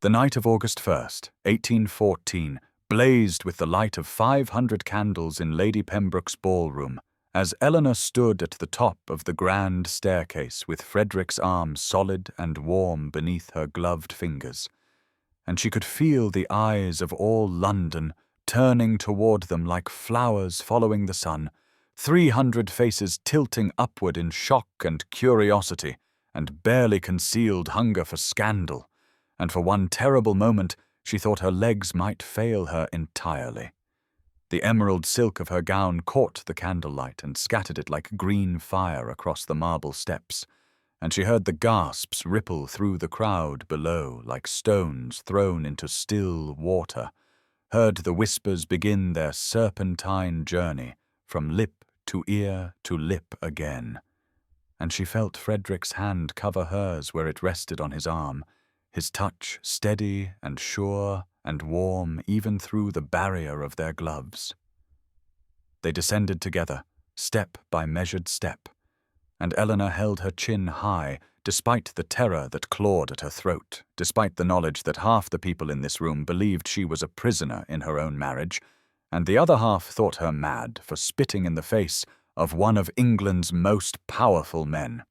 The night of August 1st, 1814, blazed with the light of 500 candles in Lady Pembroke's ballroom, as Eleanor stood at the top of the grand staircase with Frederick's arm solid and warm beneath her gloved fingers, and she could feel the eyes of all London turning toward them like flowers following the sun, 300 faces tilting upward in shock and curiosity and barely concealed hunger for scandal, and for one terrible moment she thought her legs might fail her entirely. The emerald silk of her gown caught the candlelight and scattered it like green fire across the marble steps, and she heard the gasps ripple through the crowd below like stones thrown into still water, heard the whispers begin their serpentine journey from lip to ear to lip again, and she felt Frederick's hand cover hers where it rested on his arm, his touch steady and sure and warm even through the barrier of their gloves. They descended together, step by measured step, And Eleanor held her chin high, despite the terror that clawed at her throat, despite the knowledge that half the people in this room believed she was a prisoner in her own marriage, and the other half thought her mad for spitting in the face of one of England's most powerful men.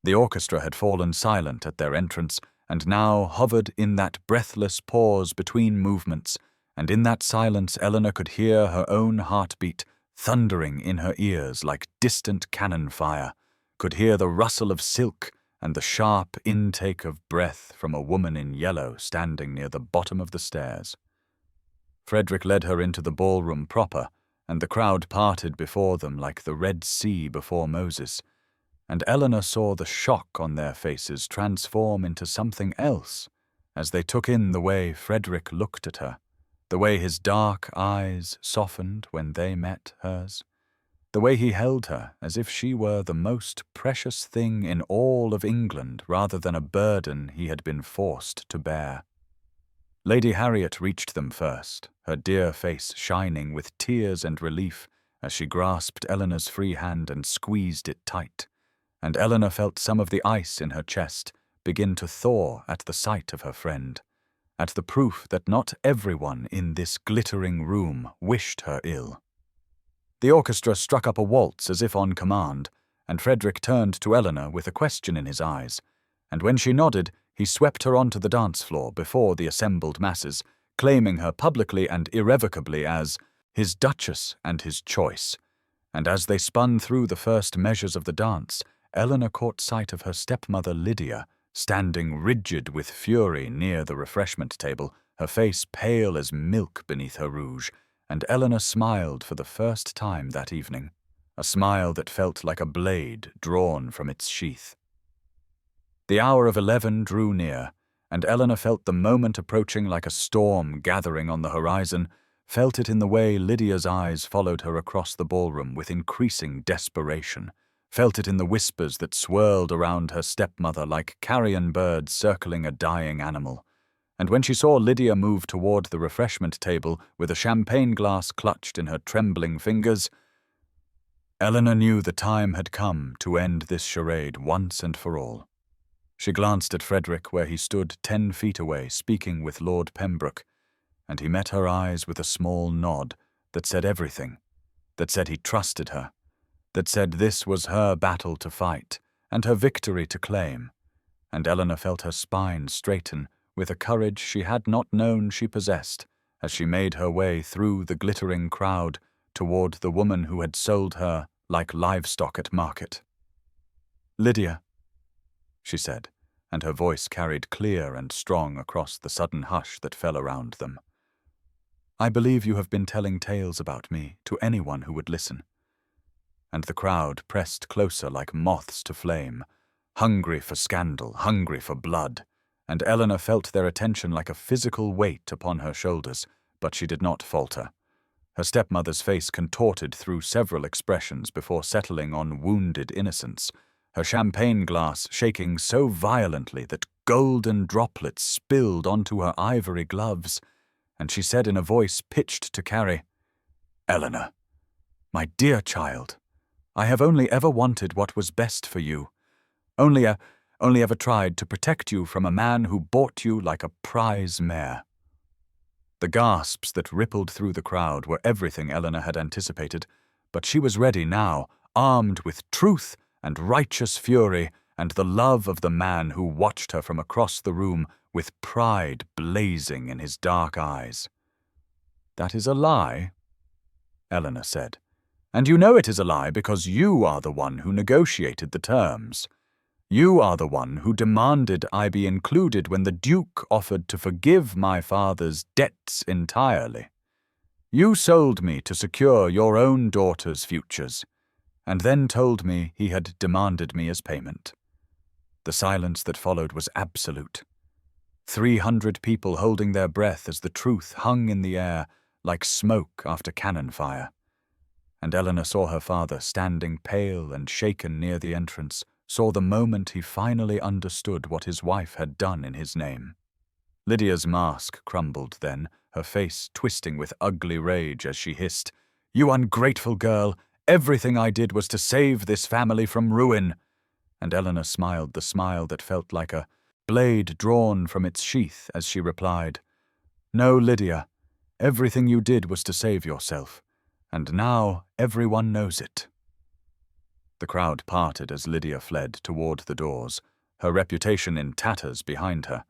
The orchestra had fallen silent at their entrance, and now hovered in that breathless pause between movements, and in that silence Eleanor could hear her own heartbeat thundering in her ears like distant cannon fire, could hear the rustle of silk and the sharp intake of breath from a woman in yellow standing near the bottom of the stairs. Frederick led her into the ballroom proper, and the crowd parted before them like the Red Sea before Moses, and Eleanor saw the shock on their faces transform into something else as they took in the way Frederick looked at her, the way his dark eyes softened when they met hers, the way he held her as if she were the most precious thing in all of England rather than a burden he had been forced to bear. Lady Harriet reached them first, her dear face shining with tears and relief as she grasped Eleanor's free hand and squeezed it tight, and Eleanor felt some of the ice in her chest begin to thaw at the sight of her friend, at the proof that not everyone in this glittering room wished her ill. The orchestra struck up a waltz as if on command, and Frederick turned to Eleanor with a question in his eyes, and when she nodded, he swept her onto the dance floor before the assembled masses, claiming her publicly and irrevocably as his duchess and his choice. And as they spun through the first measures of the dance, Eleanor caught sight of her stepmother Lydia, standing rigid with fury near the refreshment table, her face pale as milk beneath her rouge, and Eleanor smiled for the first time that evening, a smile that felt like a blade drawn from its sheath. The hour of 11 drew near, and Eleanor felt the moment approaching like a storm gathering on the horizon, felt it in the way Lydia's eyes followed her across the ballroom with increasing desperation, felt it in the whispers that swirled around her stepmother like carrion birds circling a dying animal. And when she saw Lydia move toward the refreshment table with a champagne glass clutched in her trembling fingers, Eleanor knew the time had come to end this charade once and for all. She glanced at Frederick where he stood 10 feet away speaking with Lord Pembroke, and he met her eyes with a small nod that said everything, that said he trusted her, that said this was her battle to fight and her victory to claim, and Eleanor felt her spine straighten with a courage she had not known she possessed as she made her way through the glittering crowd toward the woman who had sold her like livestock at market. "Lydia," she said, and her voice carried clear and strong across the sudden hush that fell around them. "I believe you have been telling tales about me to anyone who would listen." And the crowd pressed closer like moths to flame, hungry for scandal, hungry for blood, and Eleanor felt their attention like a physical weight upon her shoulders, but she did not falter. Her stepmother's face contorted through several expressions before settling on wounded innocence, her champagne glass shaking so violently that golden droplets spilled onto her ivory gloves, and she said in a voice pitched to carry, "Eleanor, my dear child, I have only ever wanted what was best for you, only ever tried to protect you from a man who bought you like a prize mare." The gasps that rippled through the crowd were everything Eleanor had anticipated, but she was ready now, armed with truth and righteous fury and the love of the man who watched her from across the room with pride blazing in his dark eyes. "That is a lie," Eleanor said, "and you know it is a lie because you are the one who negotiated the terms. You are the one who demanded I be included when the Duke offered to forgive my father's debts entirely. You sold me to secure your own daughter's futures, and then told me he had demanded me as payment." The silence that followed was absolute. 300 people holding their breath as the truth hung in the air like smoke after cannon fire. And Eleanor saw her father standing pale and shaken near the entrance, saw the moment he finally understood what his wife had done in his name. Lydia's mask crumbled then, her face twisting with ugly rage as she hissed, "You ungrateful girl! Everything I did was to save this family from ruin. and Eleanor smiled the smile that felt like a blade drawn from its sheath as she replied, "No, Lydia, everything you did was to save yourself, and now everyone knows it." The crowd parted as Lydia fled toward the doors, her reputation in tatters behind her,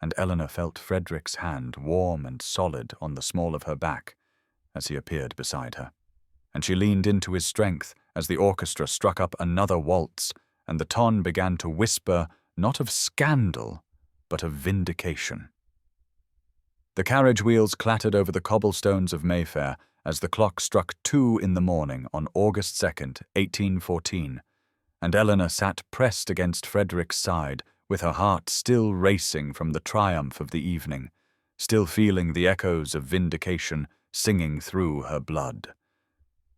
and Eleanor felt Frederick's hand warm and solid on the small of her back as he appeared beside her, and she leaned into his strength as the orchestra struck up another waltz, and the ton began to whisper not of scandal, but of vindication. The carriage wheels clattered over the cobblestones of Mayfair as the clock struck 2 in the morning on August 2nd, 1814, and Eleanor sat pressed against Frederick's side, with her heart still racing from the triumph of the evening, still feeling the echoes of vindication singing through her blood.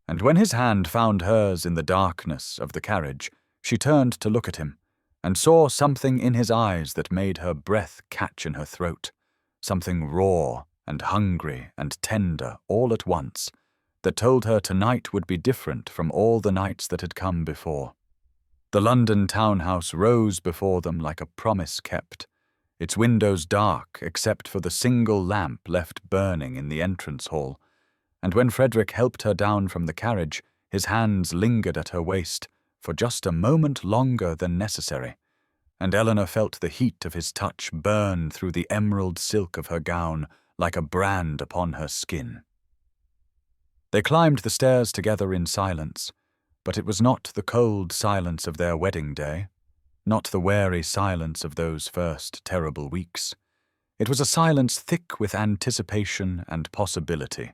And when his hand found hers in the darkness of the carriage, she turned to look at him, and saw something in his eyes that made her breath catch in her throat, something raw and hungry and tender all at once, that told her tonight would be different from all the nights that had come before. The London townhouse rose before them like a promise kept, its windows dark except for the single lamp left burning in the entrance hall, and when Frederick helped her down from the carriage, his hands lingered at her waist for just a moment longer than necessary, and Eleanor felt the heat of his touch burn through the emerald silk of her gown like a brand upon her skin. They climbed the stairs together in silence, but it was not the cold silence of their wedding day, not the wary silence of those first terrible weeks. It was a silence thick with anticipation and possibility,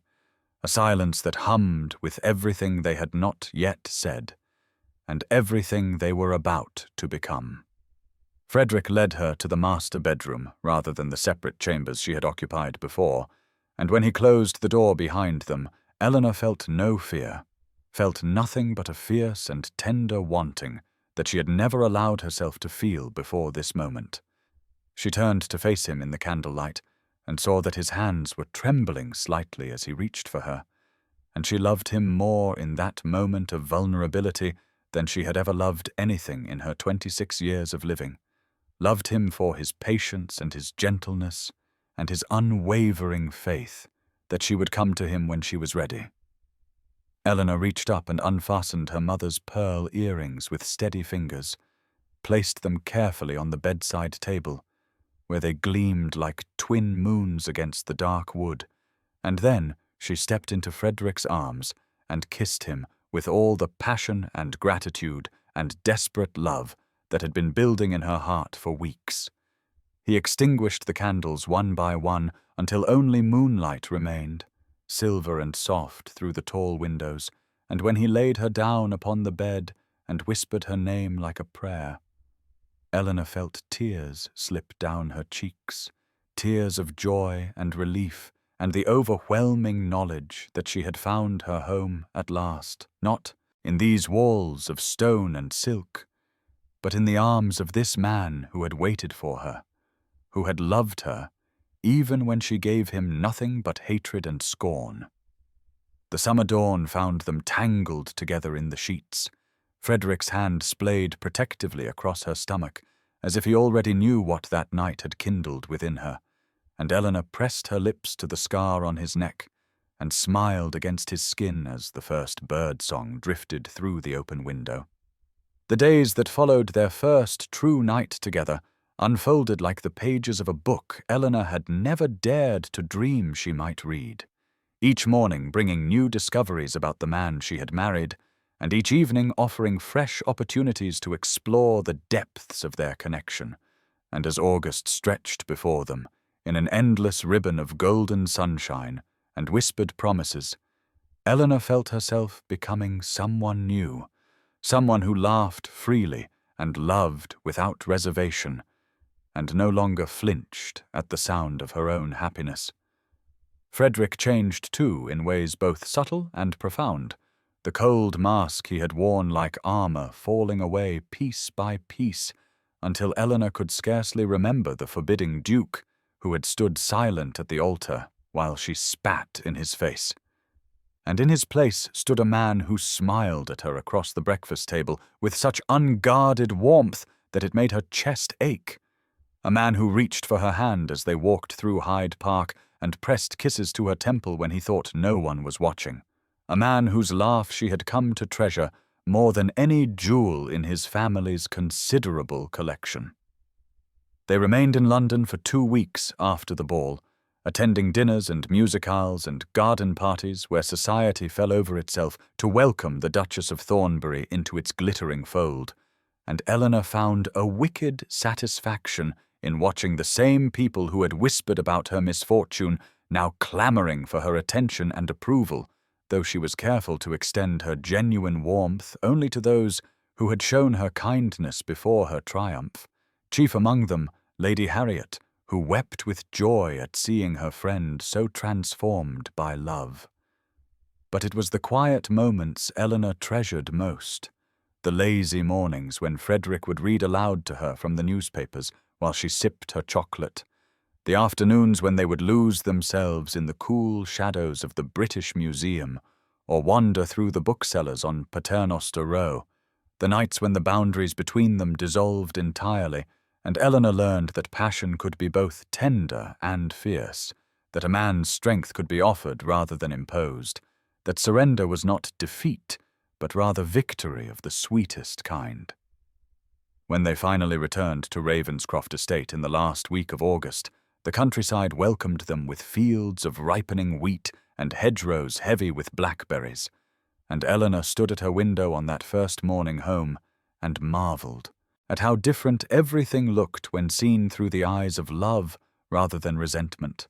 a silence that hummed with everything they had not yet said, and everything they were about to become. Frederick led her to the master bedroom rather than the separate chambers she had occupied before, and when he closed the door behind them, Eleanor felt no fear, felt nothing but a fierce and tender wanting that she had never allowed herself to feel before this moment. She turned to face him in the candlelight, and saw that his hands were trembling slightly as he reached for her, and she loved him more in that moment of vulnerability than she had ever loved anything in her 26 years of living, loved him for his patience and his gentleness and his unwavering faith that she would come to him when she was ready. Eleanor reached up and unfastened her mother's pearl earrings with steady fingers, placed them carefully on the bedside table, where they gleamed like twin moons against the dark wood, and then she stepped into Frederick's arms and kissed him with all the passion and gratitude and desperate love that had been building in her heart for weeks. He extinguished the candles one by one until only moonlight remained, silver and soft through the tall windows, and when he laid her down upon the bed and whispered her name like a prayer, Eleanor felt tears slip down her cheeks, tears of joy and relief, and the overwhelming knowledge that she had found her home at last, not in these walls of stone and silk, but in the arms of this man who had waited for her, who had loved her, even when she gave him nothing but hatred and scorn. The summer dawn found them tangled together in the sheets. Frederick's hand splayed protectively across her stomach, as if he already knew what that night had kindled within her, and Eleanor pressed her lips to the scar on his neck and smiled against his skin as the first bird-song drifted through the open window. The days that followed their first true night together unfolded like the pages of a book Eleanor had never dared to dream she might read, each morning bringing new discoveries about the man she had married, and each evening offering fresh opportunities to explore the depths of their connection. And as August stretched before them, in an endless ribbon of golden sunshine and whispered promises, Eleanor felt herself becoming someone new, someone who laughed freely and loved without reservation, and no longer flinched at the sound of her own happiness. Frederick changed too in ways both subtle and profound, the cold mask he had worn like armor falling away piece by piece, until Eleanor could scarcely remember the forbidding Duke who had stood silent at the altar while she spat in his face. and in his place stood a man who smiled at her across the breakfast table with such unguarded warmth that it made her chest ache. A man who reached for her hand as they walked through Hyde Park and pressed kisses to her temple when he thought no one was watching. A man whose laugh she had come to treasure more than any jewel in his family's considerable collection. They remained in London for 2 weeks after the ball, attending dinners and musicales and garden parties where society fell over itself to welcome the Duchess of Thornbury into its glittering fold, and Eleanor found a wicked satisfaction in watching the same people who had whispered about her misfortune now clamoring for her attention and approval, though she was careful to extend her genuine warmth only to those who had shown her kindness before her triumph, chief among them Lady Harriet, who wept with joy at seeing her friend so transformed by love. But it was the quiet moments Eleanor treasured most, the lazy mornings when Frederick would read aloud to her from the newspapers while she sipped her chocolate, the afternoons when they would lose themselves in the cool shadows of the British Museum or wander through the booksellers on Paternoster Row, the nights when the boundaries between them dissolved entirely, and Eleanor learned that passion could be both tender and fierce, that a man's strength could be offered rather than imposed, that surrender was not defeat, but rather victory of the sweetest kind. When they finally returned to Ravenscroft Estate in the last week of August, the countryside welcomed them with fields of ripening wheat and hedgerows heavy with blackberries, and Eleanor stood at her window on that first morning home and marvelled at how different everything looked when seen through the eyes of love rather than resentment,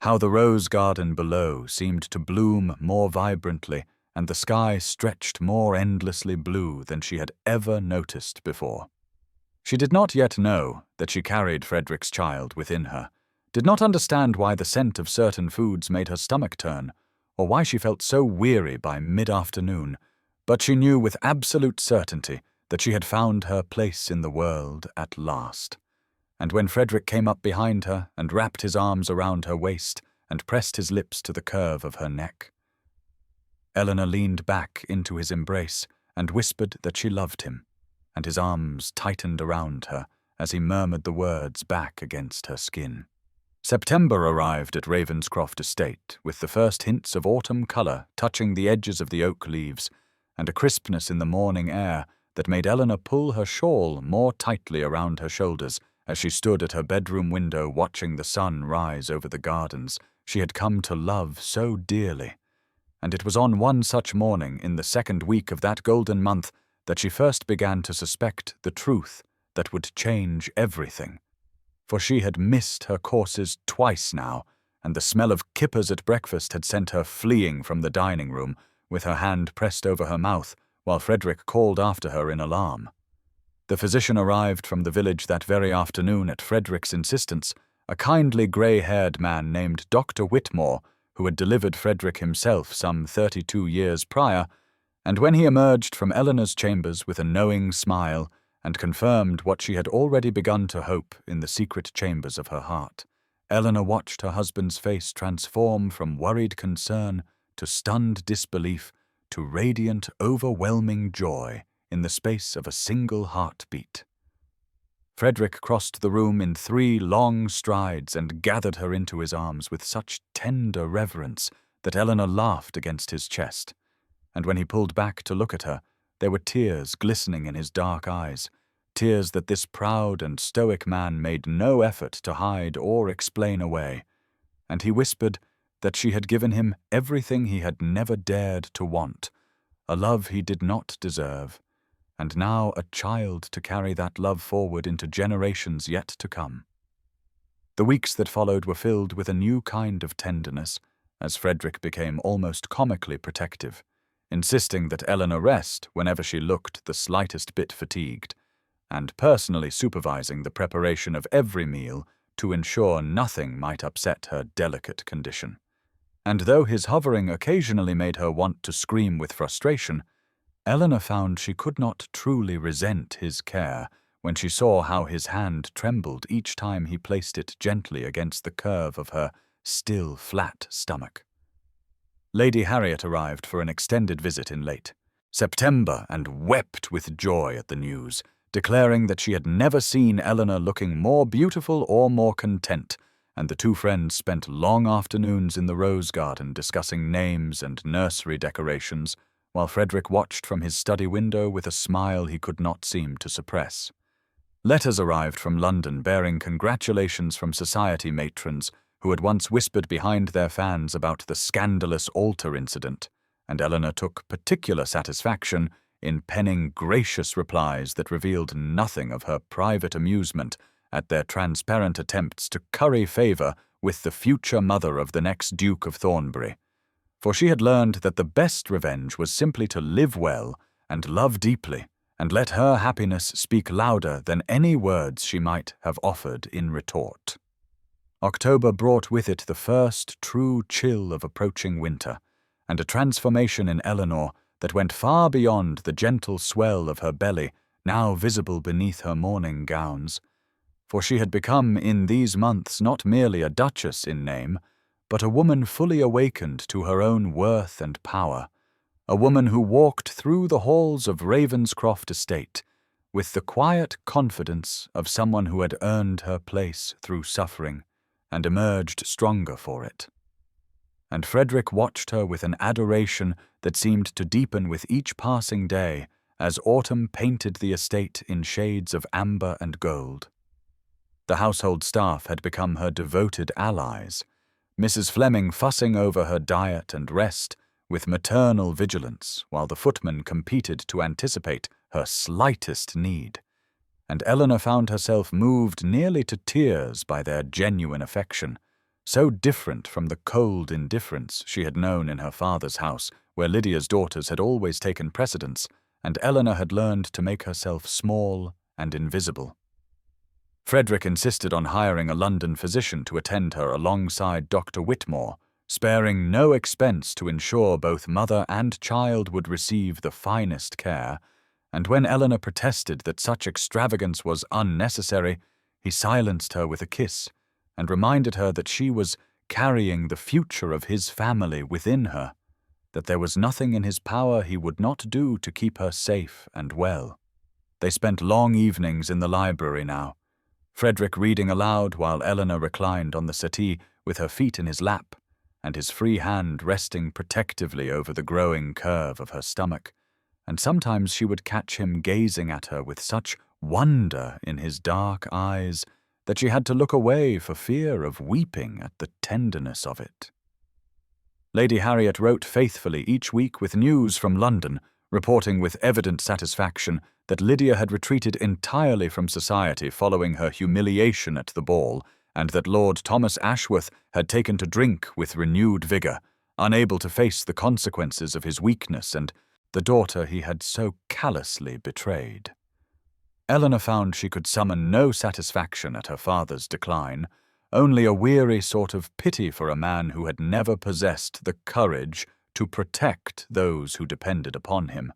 how the rose garden below seemed to bloom more vibrantly and the sky stretched more endlessly blue than she had ever noticed before. She did not yet know that she carried Frederick's child within her, did not understand why the scent of certain foods made her stomach turn, or why she felt so weary by mid-afternoon, but she knew with absolute certainty that she had found her place in the world at last. And when Frederick came up behind her and wrapped his arms around her waist and pressed his lips to the curve of her neck, Eleanor leaned back into his embrace and whispered that she loved him, and his arms tightened around her as he murmured the words back against her skin. September arrived at Ravenscroft Estate with the first hints of autumn colour touching the edges of the oak leaves, and a crispness in the morning air that made Eleanor pull her shawl more tightly around her shoulders as she stood at her bedroom window watching the sun rise over the gardens she had come to love so dearly. And it was on one such morning in the second week of that golden month that she first began to suspect the truth that would change everything. For she had missed her courses twice now, and the smell of kippers at breakfast had sent her fleeing from the dining room, with her hand pressed over her mouth, while Frederick called after her in alarm. The physician arrived from the village that very afternoon at Frederick's insistence, a kindly grey-haired man named Dr. Whitmore, who had delivered Frederick himself some 32 years prior, and when he emerged from Eleanor's chambers with a knowing smile and confirmed what she had already begun to hope in the secret chambers of her heart, Eleanor watched her husband's face transform from worried concern to stunned disbelief to radiant, overwhelming joy in the space of a single heartbeat. Frederick crossed the room in 3 long strides and gathered her into his arms with such tender reverence that Eleanor laughed against his chest, and when he pulled back to look at her, there were tears glistening in his dark eyes, tears that this proud and stoic man made no effort to hide or explain away, and he whispered that she had given him everything he had never dared to want, a love he did not deserve, and now a child to carry that love forward into generations yet to come. The weeks that followed were filled with a new kind of tenderness, as Frederick became almost comically protective, insisting that Eleanor rest whenever she looked the slightest bit fatigued, and personally supervising the preparation of every meal to ensure nothing might upset her delicate condition. And though his hovering occasionally made her want to scream with frustration, Eleanor found she could not truly resent his care when she saw how his hand trembled each time he placed it gently against the curve of her still flat stomach. Lady Harriet arrived for an extended visit in late September and wept with joy at the news, declaring that she had never seen Eleanor looking more beautiful or more content, and the two friends spent long afternoons in the rose garden discussing names and nursery decorations, while Frederick watched from his study window with a smile he could not seem to suppress. Letters arrived from London bearing congratulations from society matrons who had once whispered behind their fans about the scandalous altar incident, and Eleanor took particular satisfaction in penning gracious replies that revealed nothing of her private amusement at their transparent attempts to curry favour with the future mother of the next Duke of Thornbury. For she had learned that the best revenge was simply to live well and love deeply, and let her happiness speak louder than any words she might have offered in retort. October brought with it the first true chill of approaching winter, and a transformation in Eleanor that went far beyond the gentle swell of her belly, now visible beneath her mourning gowns. For she had become in these months not merely a duchess in name, but a woman fully awakened to her own worth and power, a woman who walked through the halls of Ravenscroft estate with the quiet confidence of someone who had earned her place through suffering and emerged stronger for it. And Frederick watched her with an adoration that seemed to deepen with each passing day as autumn painted the estate in shades of amber and gold. The household staff had become her devoted allies, Mrs. Fleming fussing over her diet and rest with maternal vigilance, while the footman competed to anticipate her slightest need, and Eleanor found herself moved nearly to tears by their genuine affection, so different from the cold indifference she had known in her father's house, where Lydia's daughters had always taken precedence, and Eleanor had learned to make herself small and invisible. Frederick insisted on hiring a London physician to attend her alongside Dr. Whitmore, sparing no expense to ensure both mother and child would receive the finest care, and when Eleanor protested that such extravagance was unnecessary, he silenced her with a kiss and reminded her that she was carrying the future of his family within her, that there was nothing in his power he would not do to keep her safe and well. They spent long evenings in the library now, Frederick reading aloud while Eleanor reclined on the settee with her feet in his lap and his free hand resting protectively over the growing curve of her stomach, and sometimes she would catch him gazing at her with such wonder in his dark eyes that she had to look away for fear of weeping at the tenderness of it. Lady Harriet wrote faithfully each week with news from London, reporting with evident satisfaction that Lydia had retreated entirely from society following her humiliation at the ball, and that Lord Thomas Ashworth had taken to drink with renewed vigour, unable to face the consequences of his weakness and the daughter he had so callously betrayed. Eleanor found she could summon no satisfaction at her father's decline, only a weary sort of pity for a man who had never possessed the courage to protect those who depended upon him.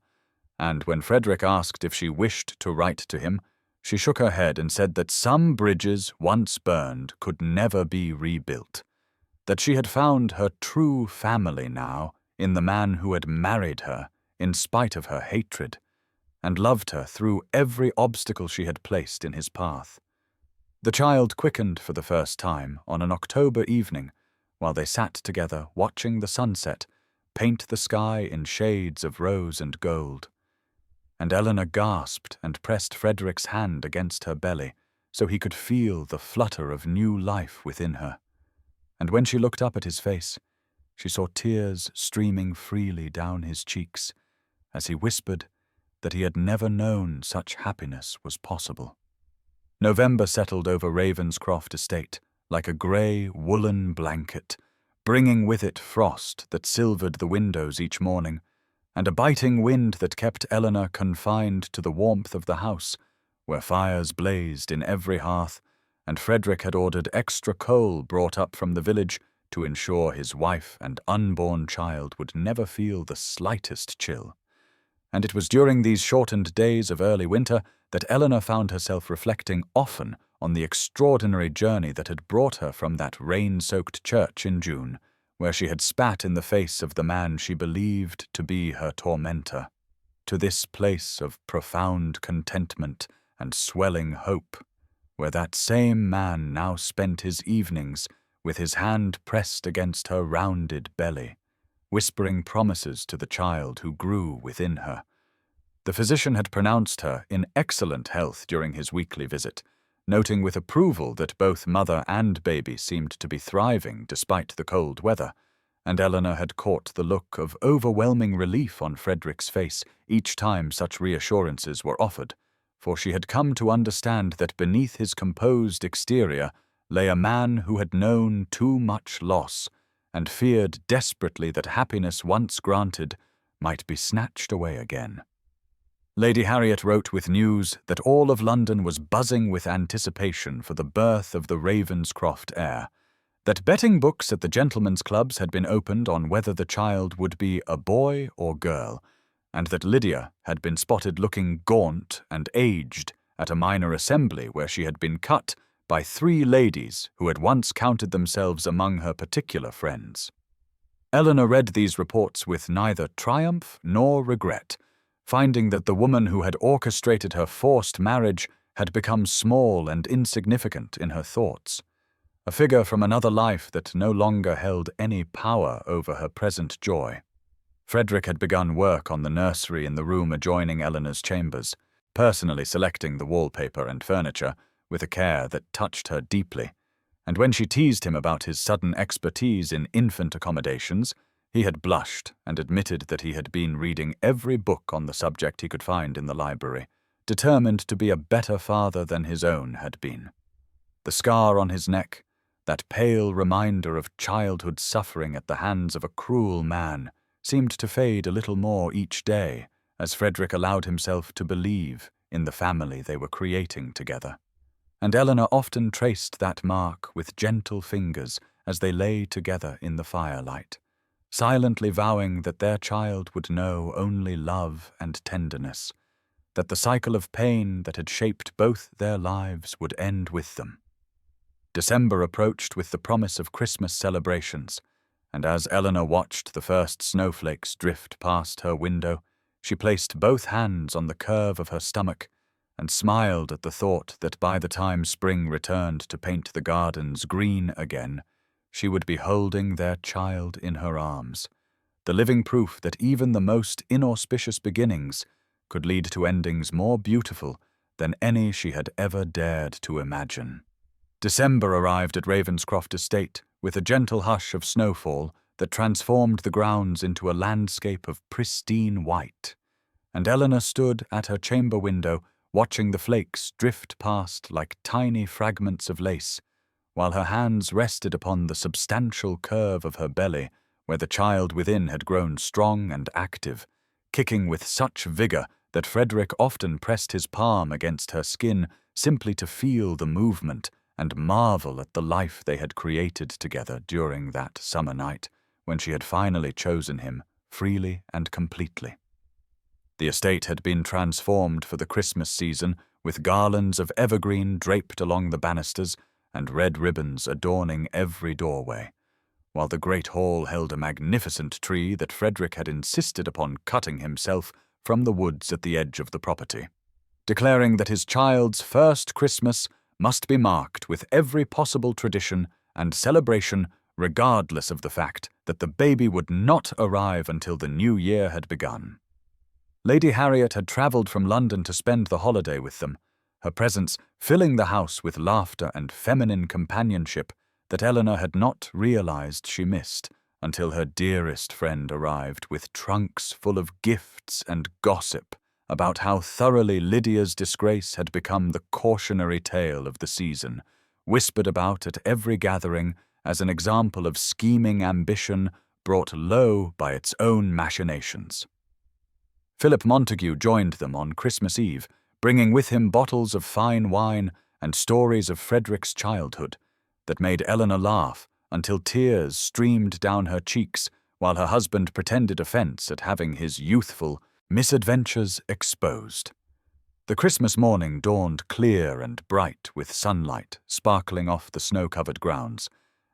And when Frederick asked if she wished to write to him, she shook her head and said that some bridges once burned could never be rebuilt, that she had found her true family now in the man who had married her in spite of her hatred, and loved her through every obstacle she had placed in his path. The child quickened for the first time on an October evening while they sat together watching the sunset paint the sky in shades of rose and gold, and Eleanor gasped and pressed Frederick's hand against her belly so he could feel the flutter of new life within her. And when she looked up at his face, she saw tears streaming freely down his cheeks as he whispered that he had never known such happiness was possible. November settled over Ravenscroft estate like a grey woolen blanket, bringing with it frost that silvered the windows each morning, and a biting wind that kept Eleanor confined to the warmth of the house, where fires blazed in every hearth, and Frederick had ordered extra coal brought up from the village to ensure his wife and unborn child would never feel the slightest chill. And it was during these shortened days of early winter that Eleanor found herself reflecting often on the extraordinary journey that had brought her from that rain-soaked church in June, where she had spat in the face of the man she believed to be her tormentor, to this place of profound contentment and swelling hope, where that same man now spent his evenings with his hand pressed against her rounded belly, whispering promises to the child who grew within her. The physician had pronounced her in excellent health during his weekly visit, noting with approval that both mother and baby seemed to be thriving despite the cold weather, and Eleanor had caught the look of overwhelming relief on Frederick's face each time such reassurances were offered, for she had come to understand that beneath his composed exterior lay a man who had known too much loss and feared desperately that happiness once granted might be snatched away again. Lady Harriet wrote with news that all of London was buzzing with anticipation for the birth of the Ravenscroft heir, that betting books at the gentlemen's clubs had been opened on whether the child would be a boy or girl, and that Lydia had been spotted looking gaunt and aged at a minor assembly where she had been cut by 3 ladies who had once counted themselves among her particular friends. Eleanor read these reports with neither triumph nor regret, finding that the woman who had orchestrated her forced marriage had become small and insignificant in her thoughts, a figure from another life that no longer held any power over her present joy. Frederick had begun work on the nursery in the room adjoining Eleanor's chambers, personally selecting the wallpaper and furniture with a care that touched her deeply, and when she teased him about his sudden expertise in infant accommodations, he had blushed and admitted that he had been reading every book on the subject he could find in the library, determined to be a better father than his own had been. The scar on his neck, that pale reminder of childhood suffering at the hands of a cruel man, seemed to fade a little more each day as Frederick allowed himself to believe in the family they were creating together. And Eleanor often traced that mark with gentle fingers as they lay together in the firelight, silently vowing that their child would know only love and tenderness, that the cycle of pain that had shaped both their lives would end with them. December approached with the promise of Christmas celebrations, and as Eleanor watched the first snowflakes drift past her window, she placed both hands on the curve of her stomach and smiled at the thought that by the time spring returned to paint the gardens green again, she would be holding their child in her arms, the living proof that even the most inauspicious beginnings could lead to endings more beautiful than any she had ever dared to imagine. December arrived at Ravenscroft Estate with a gentle hush of snowfall that transformed the grounds into a landscape of pristine white, and Eleanor stood at her chamber window watching the flakes drift past like tiny fragments of lace, while her hands rested upon the substantial curve of her belly where the child within had grown strong and active, kicking with such vigor that Frederick often pressed his palm against her skin simply to feel the movement and marvel at the life they had created together during that summer night when she had finally chosen him freely and completely. The estate had been transformed for the Christmas season with garlands of evergreen draped along the banisters and red ribbons adorning every doorway, while the great hall held a magnificent tree that Frederick had insisted upon cutting himself from the woods at the edge of the property, declaring that his child's first Christmas must be marked with every possible tradition and celebration regardless of the fact that the baby would not arrive until the new year had begun. Lady Harriet had travelled from London to spend the holiday with them, her presence filling the house with laughter and feminine companionship that Eleanor had not realized she missed until her dearest friend arrived with trunks full of gifts and gossip about how thoroughly Lydia's disgrace had become the cautionary tale of the season, whispered about at every gathering as an example of scheming ambition brought low by its own machinations. Philip Montague joined them on Christmas Eve, bringing with him bottles of fine wine and stories of Frederick's childhood that made Eleanor laugh until tears streamed down her cheeks while her husband pretended offense at having his youthful misadventures exposed. The Christmas morning dawned clear and bright with sunlight sparkling off the snow-covered grounds,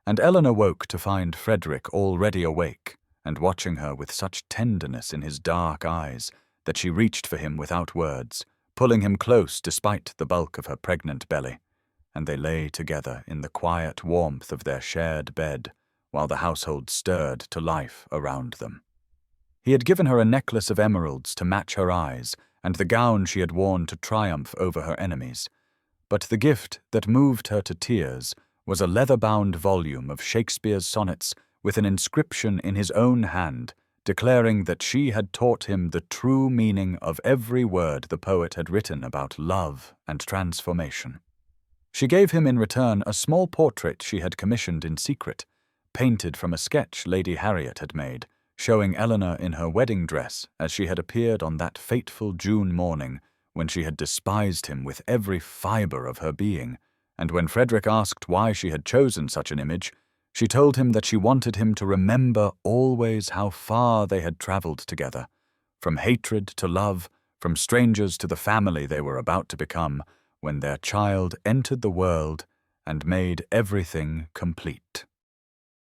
And Eleanor woke to find Frederick already awake and watching her with such tenderness in his dark eyes that she reached for him without words, pulling him close despite the bulk of her pregnant belly, and they lay together in the quiet warmth of their shared bed while the household stirred to life around them. He had given her a necklace of emeralds to match her eyes and the gown she had worn to triumph over her enemies, but the gift that moved her to tears was a leather-bound volume of Shakespeare's sonnets with an inscription in his own hand declaring that she had taught him the true meaning of every word the poet had written about love and transformation. She gave him in return a small portrait she had commissioned in secret, painted from a sketch Lady Harriet had made, showing Eleanor in her wedding dress as she had appeared on that fateful June morning when she had despised him with every fibre of her being, and when Frederick asked why she had chosen such an image, she told him that she wanted him to remember always how far they had travelled together, from hatred to love, from strangers to the family they were about to become, when their child entered the world and made everything complete.